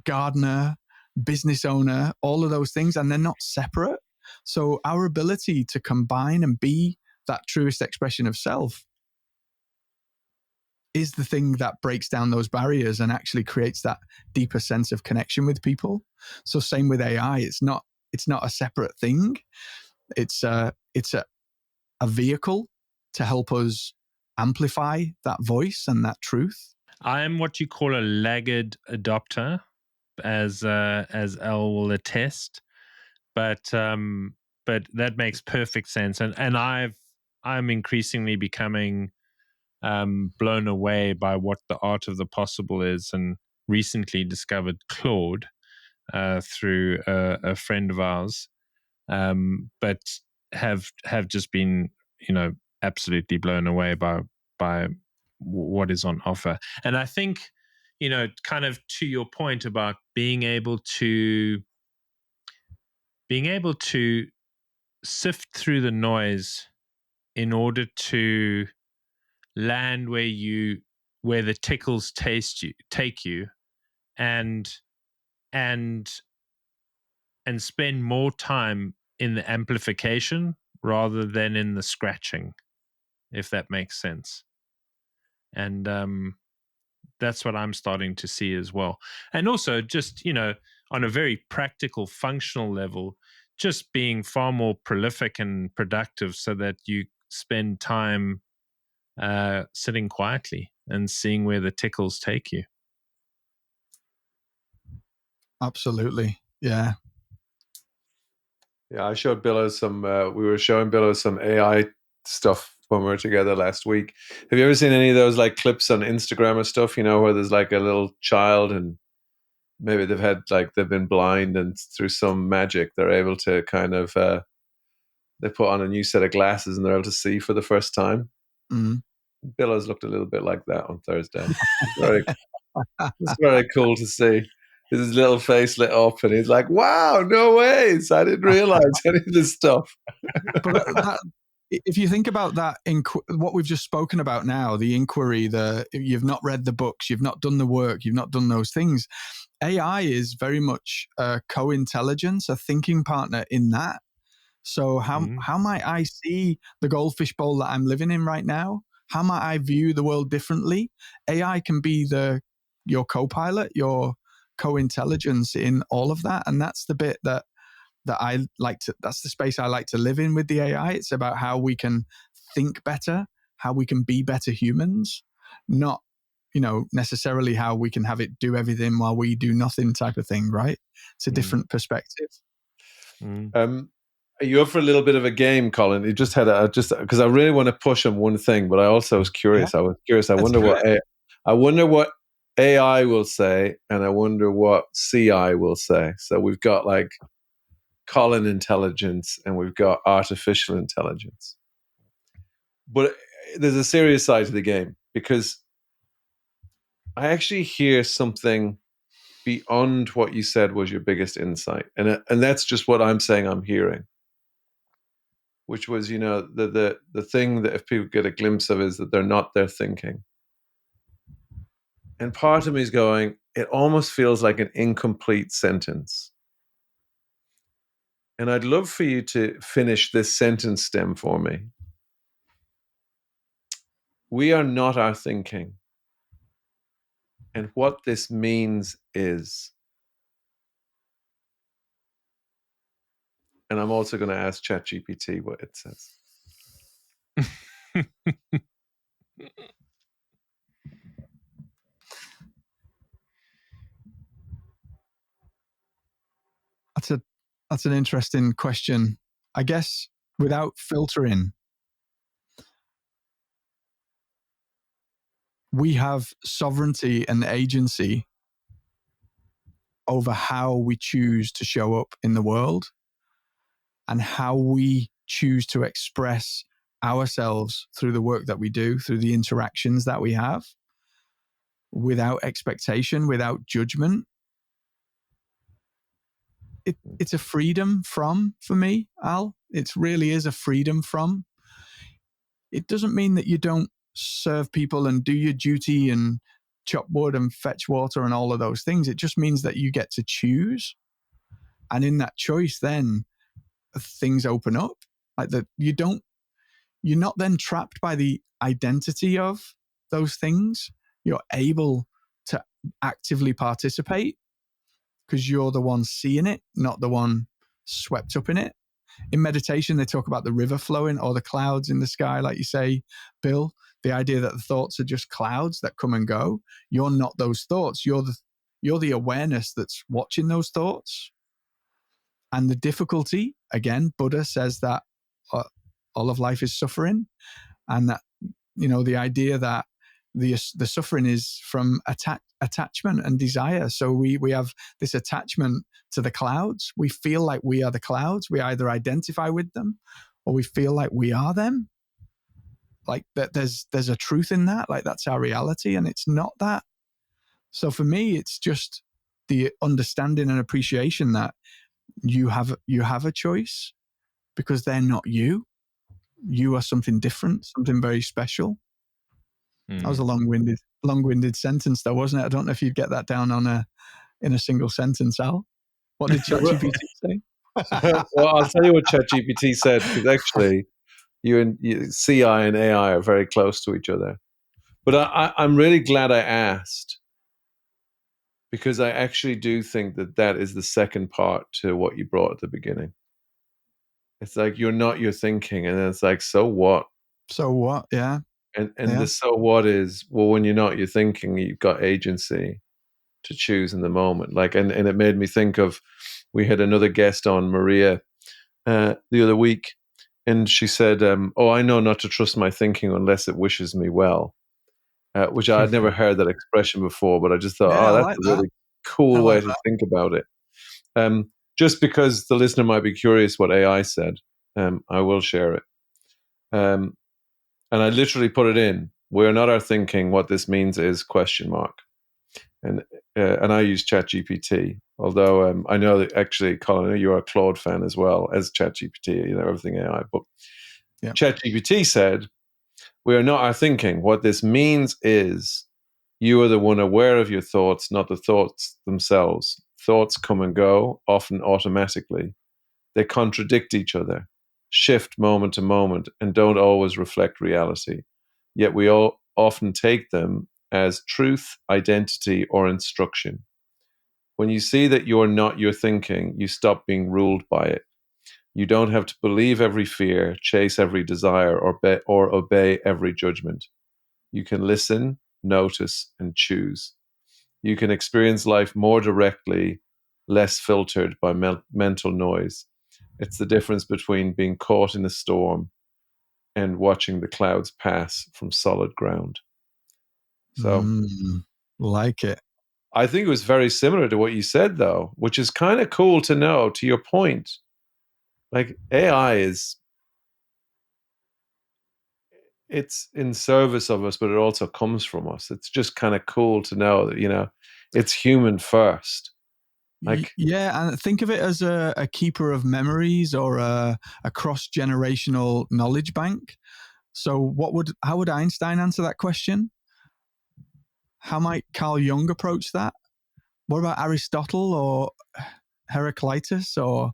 S1: gardener, business owner, all of those things, and they're not separate. So our ability to combine and be that truest expression of self is the thing that breaks down those barriers and actually creates that deeper sense of connection with people. So same with AI, it's not a separate thing. It's a vehicle to help us amplify that voice and that truth.
S3: I am what you call a laggard adopter, as Elle will attest. But that makes perfect sense, and I'm increasingly becoming blown away by what the art of the possible is, and recently discovered Claude through a friend of ours, but have just been absolutely blown away by what is on offer. And I think kind of to your point about being able to sift through the noise in order to land where the tickles take you, and spend more time in the amplification rather than in the scratching, if that makes sense. And that's what I'm starting to see as well. And also just, on a very practical, functional level, just being far more prolific and productive so that you spend time sitting quietly and seeing where the tickles take you.
S1: Absolutely. Yeah.
S2: Yeah, I showed Billow some, we were showing Billow some AI stuff when we were together last week. Have you ever seen any of those like clips on Instagram or stuff, where there's like a little child and maybe they've been blind and through some magic, they're able to kind of, they put on a new set of glasses and they're able to see for the first time.
S1: Mm.
S2: Billow's looked a little bit like that on Thursday. It's very cool to see. His little face lit up and he's like, wow, no ways. I didn't realize any of this stuff.
S1: But if you think about that, what we've just spoken about now, the inquiry, you've not read the books, you've not done the work, you've not done those things. AI is very much a co-intelligence, a thinking partner in that. So how might I see the goldfish bowl that I'm living in right now? How might I view the world differently? AI can be your co-pilot, your co-intelligence in all of that. And that's the bit that I like to, that's the space I like to live in with the AI. It's about how we can think better, how we can be better humans, not, necessarily how we can have it do everything while we do nothing type of thing, right? It's a different perspective.
S2: Are you up for a little bit of a game, Colin? You just had because I really want to push on one thing, but I also was curious. Yeah. I was curious. I wonder what AI will say, and I wonder what CI will say. So we've got like Colin intelligence, and we've got artificial intelligence. But there's a serious side to the game because I actually hear something beyond what you said was your biggest insight, and that's just what I'm saying I'm hearing, which was, the thing that if people get a glimpse of is that they're not their thinking. And part of me is going, it almost feels like an incomplete sentence. And I'd love for you to finish this sentence stem for me. We are not our thinking. And what this means is, and I'm also going to ask ChatGPT what it says.
S1: That's an interesting question. I guess without filtering, we have sovereignty and agency over how we choose to show up in the world and how we choose to express ourselves through the work that we do, through the interactions that we have, without expectation, without judgment. It's a freedom from, for me, Al. It really is a freedom from. It doesn't mean that you don't serve people and do your duty and chop wood and fetch water and all of those things. It just means that you get to choose. And in that choice, then things open up. Like that, you're not then trapped by the identity of those things. You're able to actively participate because you're the one seeing it, not the one swept up in it. In meditation, they talk about the river flowing or the clouds in the sky, like you say, Bill. The idea that the thoughts are just clouds that come and go. You're not those thoughts. You're the awareness that's watching those thoughts. And the difficulty, again, Buddha says that all of life is suffering, and that the idea that the suffering is from attachment and desire. So we have this attachment to the clouds. We feel like we are the clouds. We either identify with them or we feel like we are them. Like that there's a truth in that. Like that's our reality, and it's not that. So for me, it's just the understanding and appreciation that you have a choice because they're not you. You are something different, something very special. That was a long-winded sentence, though, wasn't it? I don't know if you'd get that down in a single sentence, Al. What did ChatGPT say?
S2: Well, I'll tell you what ChatGPT said, because actually, you CI and AI are very close to each other. But I'm really glad I asked, because I actually do think that is the second part to what you brought at the beginning. It's like you're not your thinking, and then it's like, so what?
S1: So what? Yeah.
S2: And the so what is, well, when you're not your thinking, you've got agency to choose in the moment. Like, and it made me think of, we had another guest on, Maria, the other week, and she said, I know not to trust my thinking unless it wishes me well, which I had never heard that expression before, but I just thought,
S1: I
S2: that's
S1: like
S2: a
S1: that.
S2: really cool way to think about it. Just because the listener might be curious what AI said, I will share it. And I literally put it in, we're not our thinking, what this means is ? And I use ChatGPT, although I know that actually, Colin, I know you're a Claude fan as well as ChatGPT, everything AI. But ChatGPT said, we are not our thinking. What this means is you are the one aware of your thoughts, not the thoughts themselves. Thoughts come and go, often automatically. They contradict each other, shift moment to moment, and don't always reflect reality. Yet we all often take them as truth, identity, or instruction. When you see that you're not your thinking, you stop being ruled by it. You don't have to believe every fear, chase every desire, or obey every judgment. You can listen, notice, and choose. You can experience life more directly, less filtered by mental noise. It's the difference between being caught in a storm and watching the clouds pass from solid ground. So,
S1: like it.
S2: I think it was very similar to what you said, though, which is kind of cool to know, to your point. Like AI it's in service of us, but it also comes from us. It's just kind of cool to know that, it's human first. Like,
S1: yeah, and think of it as a keeper of memories or a cross-generational knowledge bank. So how would Einstein answer that question? How might Carl Jung approach that? What about Aristotle or Heraclitus or,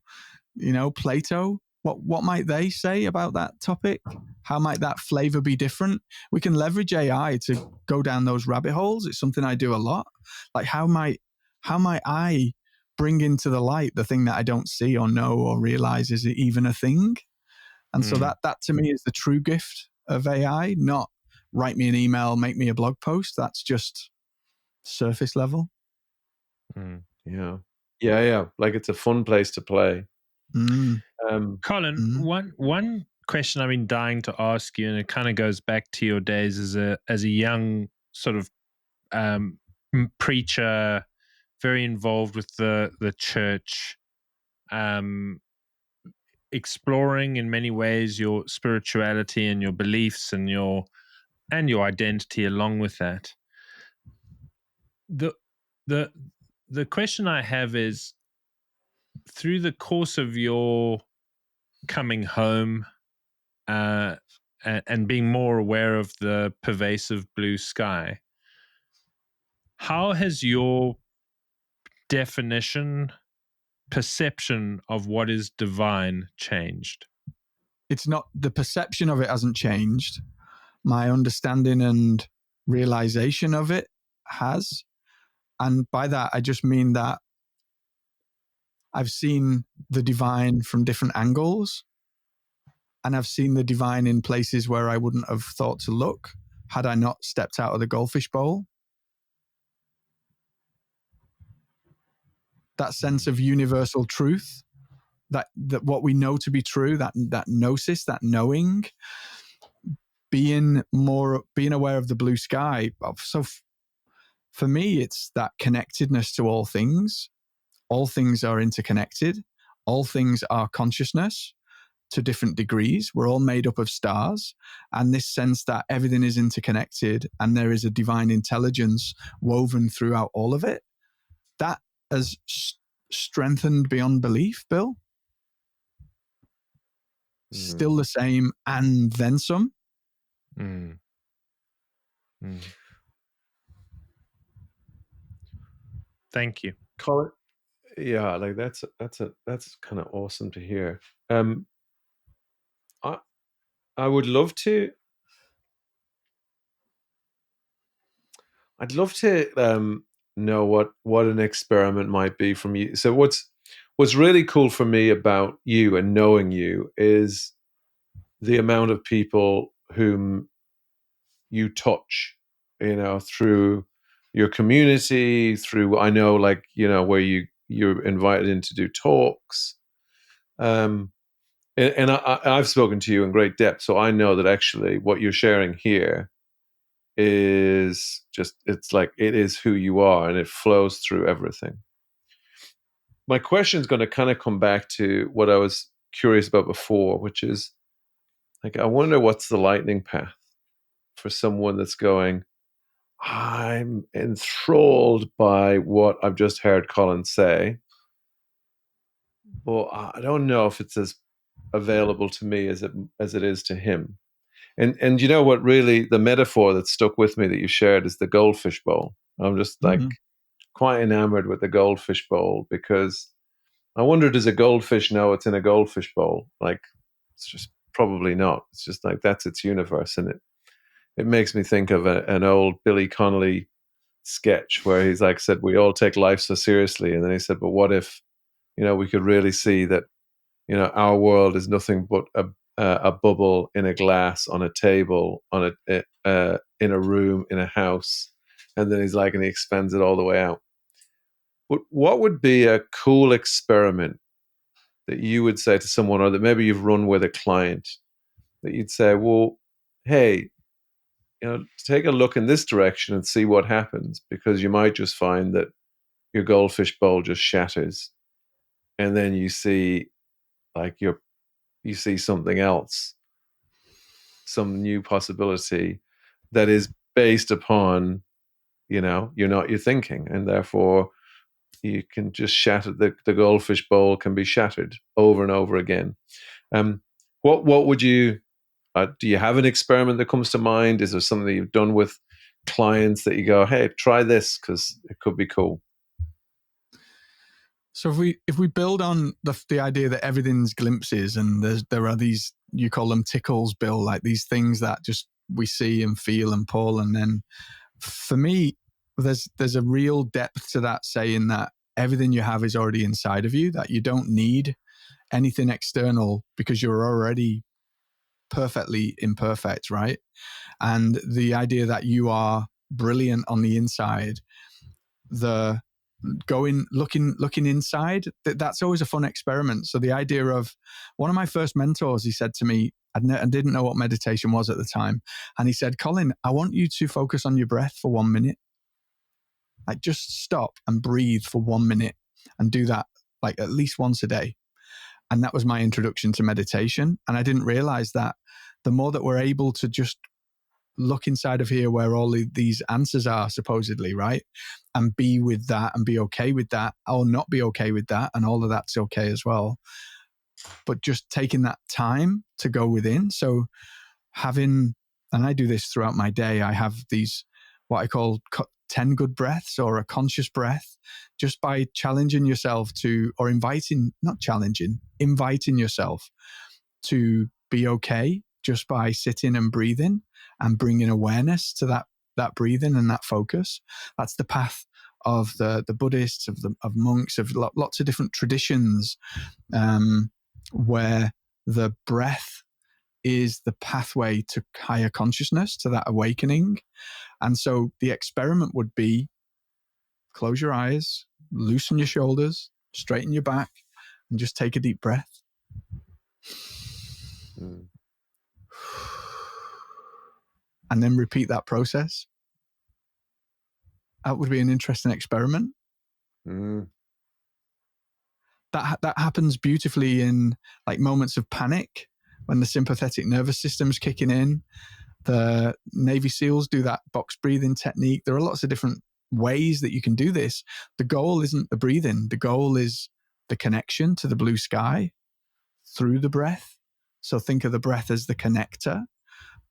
S1: Plato? What might they say about that topic? How might that flavor be different? We can leverage AI to go down those rabbit holes. It's something I do a lot. Like how might I bring into the light the thing that I don't see or know or realize is even a thing? And so that to me is the true gift of AI, not write me an email, make me a blog post. That's just surface level.
S2: Yeah. Like it's a fun place to play.
S3: Colin, one question I've been dying to ask you, and it kind of goes back to your days as a young sort of preacher, very involved with the church, exploring in many ways your spirituality and your beliefs and your identity along with that. The question I have is, through the course of your coming home and being more aware of the pervasive blue sky, how has your perception of what is divine changed?
S1: It's not, the perception of it hasn't changed. My understanding and realization of it has. And by that, I just mean that I've seen the divine from different angles. And I've seen the divine in places where I wouldn't have thought to look had I not stepped out of the goldfish bowl. That sense of universal truth, that what we know to be true, that gnosis, that knowing, being aware of the blue sky. So for me, it's that connectedness to all things. All things are interconnected. All things are consciousness to different degrees. We're all made up of stars. And this sense that everything is interconnected and there is a divine intelligence woven throughout all of it, that has strengthened beyond belief, Bill. Still the same and then some.
S3: Thank you,
S2: Colin. Yeah, like that's kind of awesome to hear. I would love to. I'd love to know what an experiment might be from you. So what's really cool for me about you and knowing you is the amount of people whom you touch, through your community, through, I know, like, where you're invited in to do talks. And I've spoken to you in great depth, so I know that actually what you're sharing here is just, it's like, it is who you are and it flows through everything. My question is going to kind of come back to what I was curious about before, which is, like, I wonder what's the lightning path for someone that's going, I'm enthralled by what I've just heard Colin say, but I don't know if it's as available to me as it is to him. And you know what, really, the metaphor that stuck with me that you shared is the goldfish bowl. I'm just like quite enamored with the goldfish bowl, because I wonder, does a goldfish know it's in a goldfish bowl? Like, it's just probably not. It's just like, that's its universe. And it makes me think of an old Billy Connolly sketch where he's like said, we all take life so seriously. And then he said, but what if, we could really see that, our world is nothing but a bubble in a glass on a table on in a room in a house. And then he's like, and he expands it all the way out. But what would be a cool experiment that you would say to someone, or that maybe you've run with a client, that you'd say, well, hey, take a look in this direction and see what happens, because you might just find that your goldfish bowl just shatters, and then you see, like, you see something else, some new possibility that is based upon you're thinking, and therefore you can just shatter the goldfish bowl can be shattered over and over again. What would you do? You have an experiment that comes to mind? Is there something that you've done with clients that you go, hey, try this because it could be cool?
S1: So if we build on the idea that everything's glimpses, and there are these, you call them tickles, Bill, like these things that just we see and feel and pull, and then for me, there's a real depth to that, saying that everything you have is already inside of you, that you don't need anything external because you're already perfectly imperfect, right? And the idea that you are brilliant on the inside, the looking inside, that's always a fun experiment. So the idea of one of my first mentors, he said to me, I didn't know what meditation was at the time, and he said, Colin, I want you to focus on your breath for 1 minute. Like, just stop and breathe for 1 minute and do that like at least once a day. And that was my introduction to meditation. And I didn't realize that the more that we're able to just look inside of here where all these answers are, supposedly, right? And be with that and be okay with that, or not be okay with that. And all of that's okay as well. But just taking that time to go within. So and I do this throughout my day, I have these, what I call 10 good breaths, or a conscious breath, just by challenging yourself to, or inviting yourself to be okay, just by sitting and breathing and bringing awareness to that breathing and that focus. That's the path of the Buddhists, of monks, of lots of different traditions, where the breath is the pathway to higher consciousness, to that awakening. And so the experiment would be, close your eyes, loosen your shoulders, straighten your back, and just take a deep breath. And then repeat that process. That would be an interesting experiment. That happens beautifully in like moments of panic, when the sympathetic nervous system's kicking in. The Navy SEALs do that box breathing technique. There are lots of different ways that you can do this. The goal isn't the breathing. The goal is the connection to the blue sky through the breath. So think of the breath as the connector.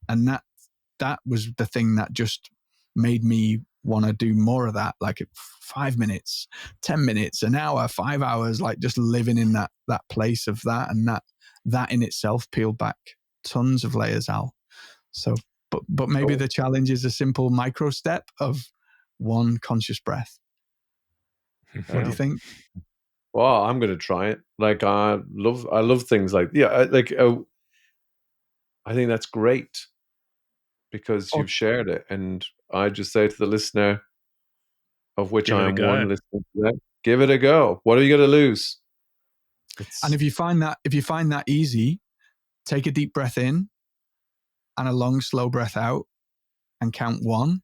S1: And that was the thing that just made me want to do more of that, like 5 minutes, 10 minutes, an hour, 5 hours, like just living in that place of that. And that in itself peeled back tons of layers, Al. So, but maybe the challenge is a simple micro step of one conscious breath. What do you think?
S2: Well, I'm going to try it. Like, I love things like, I think that's great because you've shared it. And I just say to the listener, of which I am one listening to that, give it a go. What are you going to lose?
S1: And if you find that easy, take a deep breath in and a long, slow breath out, and count 1,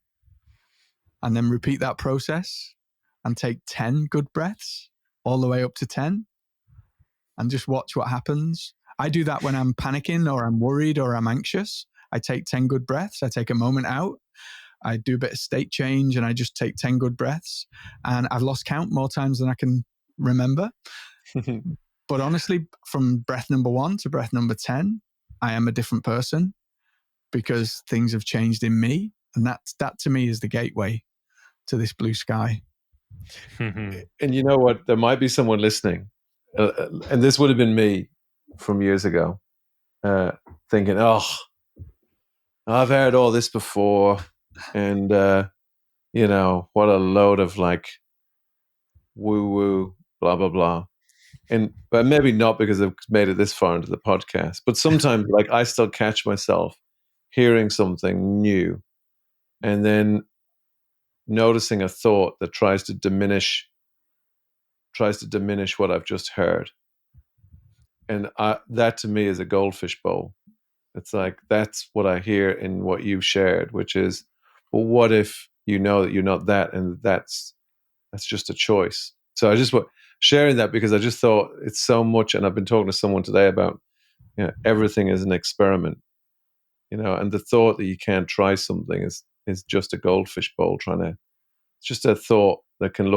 S1: and then repeat that process and take 10 good breaths all the way up to 10, and just watch what happens. I do that when I'm panicking or I'm worried or I'm anxious. I take 10 good breaths. I take a moment out. I do a bit of state change and I just take 10 good breaths. And I've lost count more times than I can remember. But honestly, from breath number 1 to breath number 10, I am a different person because things have changed in me. And that to me is the gateway to this blue sky.
S2: And you know what? There might be someone listening, and this would have been me from years ago, thinking, oh, I've heard all this before. And, what a load of like woo-woo, blah, blah, blah. But maybe not because I've made it this far into the podcast. But sometimes, like, I still catch myself hearing something new and then noticing a thought that tries to diminish what I've just heard. And that to me is a goldfish bowl. It's like, that's what I hear in what you've shared, which is, well, what if you know that you're not that, and that's just a choice. So I just sharing that because I just thought it's so much, and I've been talking to someone today about, everything is an experiment, and the thought that you can't try something is just a goldfish bowl trying to just a thought that can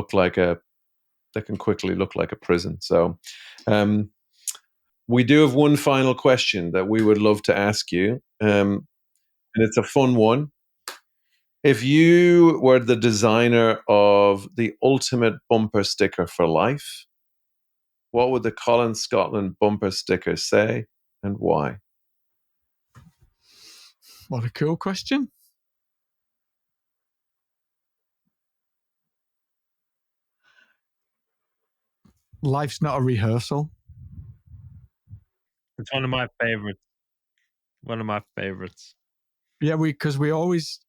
S2: quickly look like a prison. So we do have one final question that we would love to ask you, and it's a fun one. If you were the designer of the ultimate bumper sticker for life, what would the Colin Scotland bumper sticker say and why?
S1: What a cool question. Life's not a rehearsal.
S3: It's one of my favorites. One of my favorites.
S1: Yeah, because we always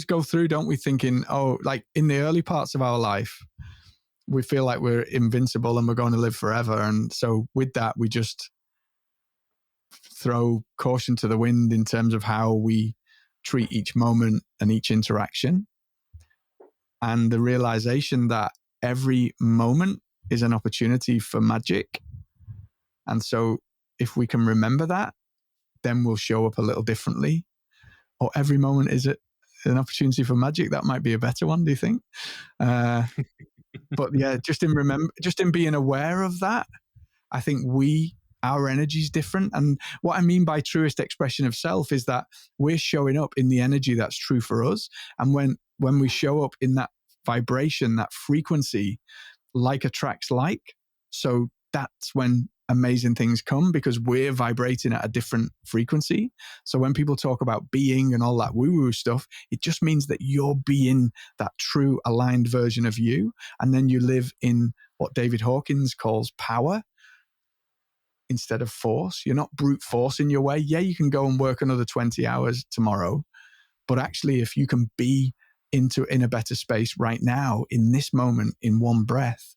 S1: go through, don't we, thinking, oh, like in the early parts of our life, we feel like we're invincible and we're going to live forever. And so with that, we just throw caution to the wind in terms of how we treat each moment and each interaction. And the realization that every moment is an opportunity for magic. And so if we can remember that, then we'll show up a little differently. Or every moment is an opportunity for magic. That might be a better one, do you think? But yeah, just in being aware of that, I think our energy is different. And what I mean by truest expression of self is that we're showing up in the energy that's true for us. And when we show up in that vibration, that frequency, like attracts like. So that's when amazing things come, because we're vibrating at a different frequency. So when people talk about being and all that woo-woo stuff, it just means that you're being that true aligned version of you. And then you live in what David Hawkins calls power instead of force. You're not brute forcing your way. Yeah, you can go and work another 20 hours tomorrow. But actually, if you can be in a better space right now, in this moment, in one breath,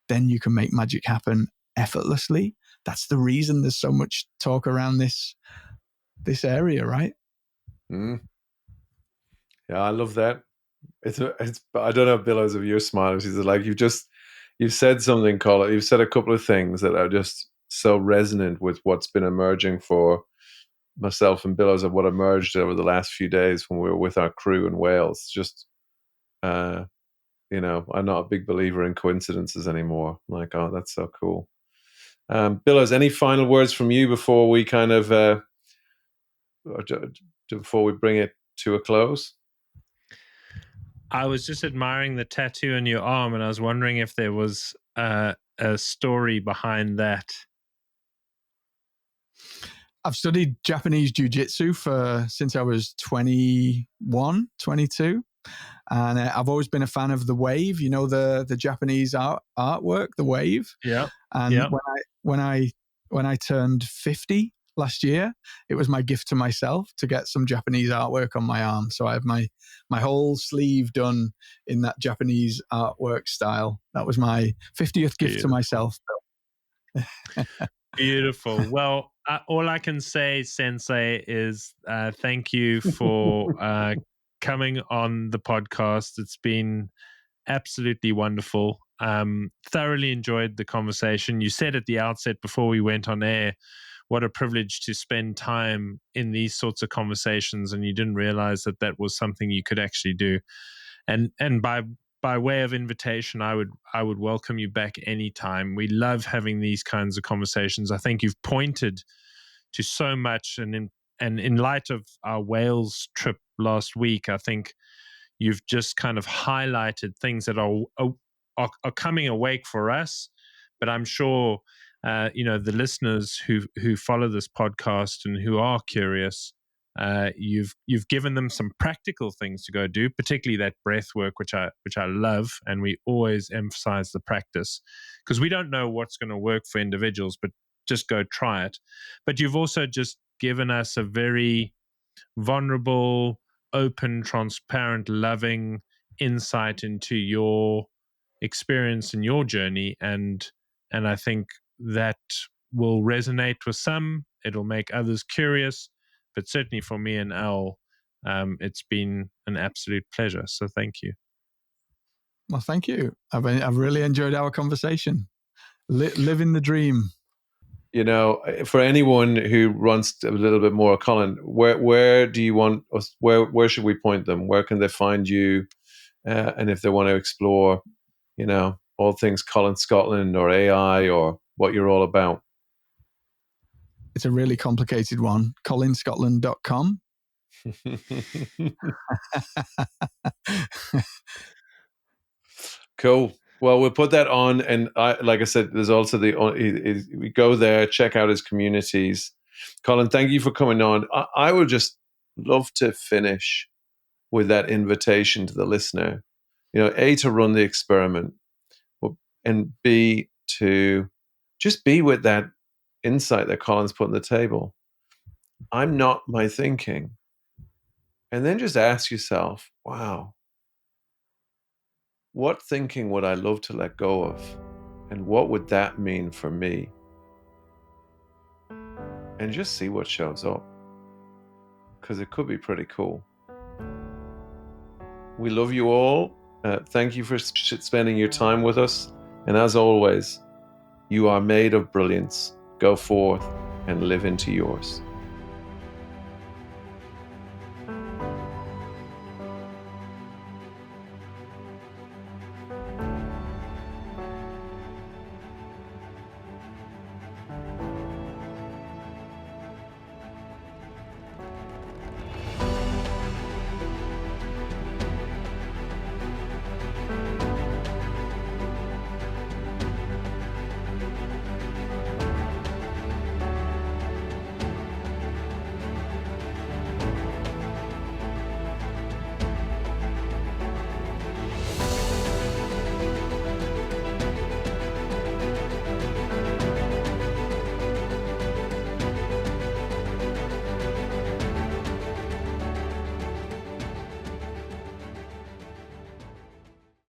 S1: then you can make magic happen effortlessly. That's the reason there's so much talk around this area, right?
S2: Yeah, I love that. It's I don't know, Billows, of your smiles. He's like, you've said something, Colin. You've said a couple of things that are just so resonant with what's been emerging for myself and Billows, of what emerged over the last few days when we were with our crew in Wales. Just, I'm not a big believer in coincidences anymore. I'm like, oh, that's so cool. Billows, any final words from you before we kind of before we bring it to a close?
S3: I was just admiring the tattoo on your arm, and I was wondering if there was a story behind that.
S1: I've studied Japanese jiu-jitsu since I was 21, 22. And I've always been a fan of the wave, the Japanese artwork, the wave.
S3: Yeah.
S1: And
S3: yeah.
S1: when I turned 50 last year, it was my gift to myself to get some Japanese artwork on my arm. So I have my whole sleeve done in that Japanese artwork style. That was my 50th gift to myself.
S3: Beautiful. Well, all I can say, Sensei, is thank you for coming on the podcast. It's been absolutely wonderful. Thoroughly enjoyed the conversation. You said at the outset before we went on air, what a privilege to spend time in these sorts of conversations, and you didn't realize that was something you could actually do. And by way of invitation, I would welcome you back anytime. We love having these kinds of conversations. I think you've pointed to so much, and in light of our Wales trip last week, I think you've just kind of highlighted things that are coming awake for us. But I'm sure the listeners who follow this podcast and who are curious, you've given them some practical things to go do, particularly that breath work, which I love, and we always emphasize the practice because we don't know what's going to work for individuals, but just go try it. But you've also just given us a very vulnerable, open, transparent, loving insight into your experience and your journey, and I think that will resonate with some. It'll make others curious, but certainly for me and Al, it's been an absolute pleasure. So thank you.
S1: Well, thank you. I've really enjoyed our conversation. Living the dream.
S2: For anyone who wants a little bit more, Colin, where do you want us? Where should we point them? Where can they find you? and if they want to explore, all things Colin Scotland or AI or what you're all about?
S1: It's a really complicated one. colinscotland.com.
S2: Cool. Well, we'll put that on, and like I said, there's also we go there, check out his communities. Colin, thank you for coming on. I would just love to finish with that invitation to the listener. A, to run the experiment, and B, to just be with that insight that Colin's put on the table. I'm not my thinking. And then just ask yourself, wow, what thinking would I love to let go of? And what would that mean for me? And just see what shows up, because it could be pretty cool. We love you all. Thank you for spending your time with us. And as always, you are made of brilliance. Go forth and live into yours.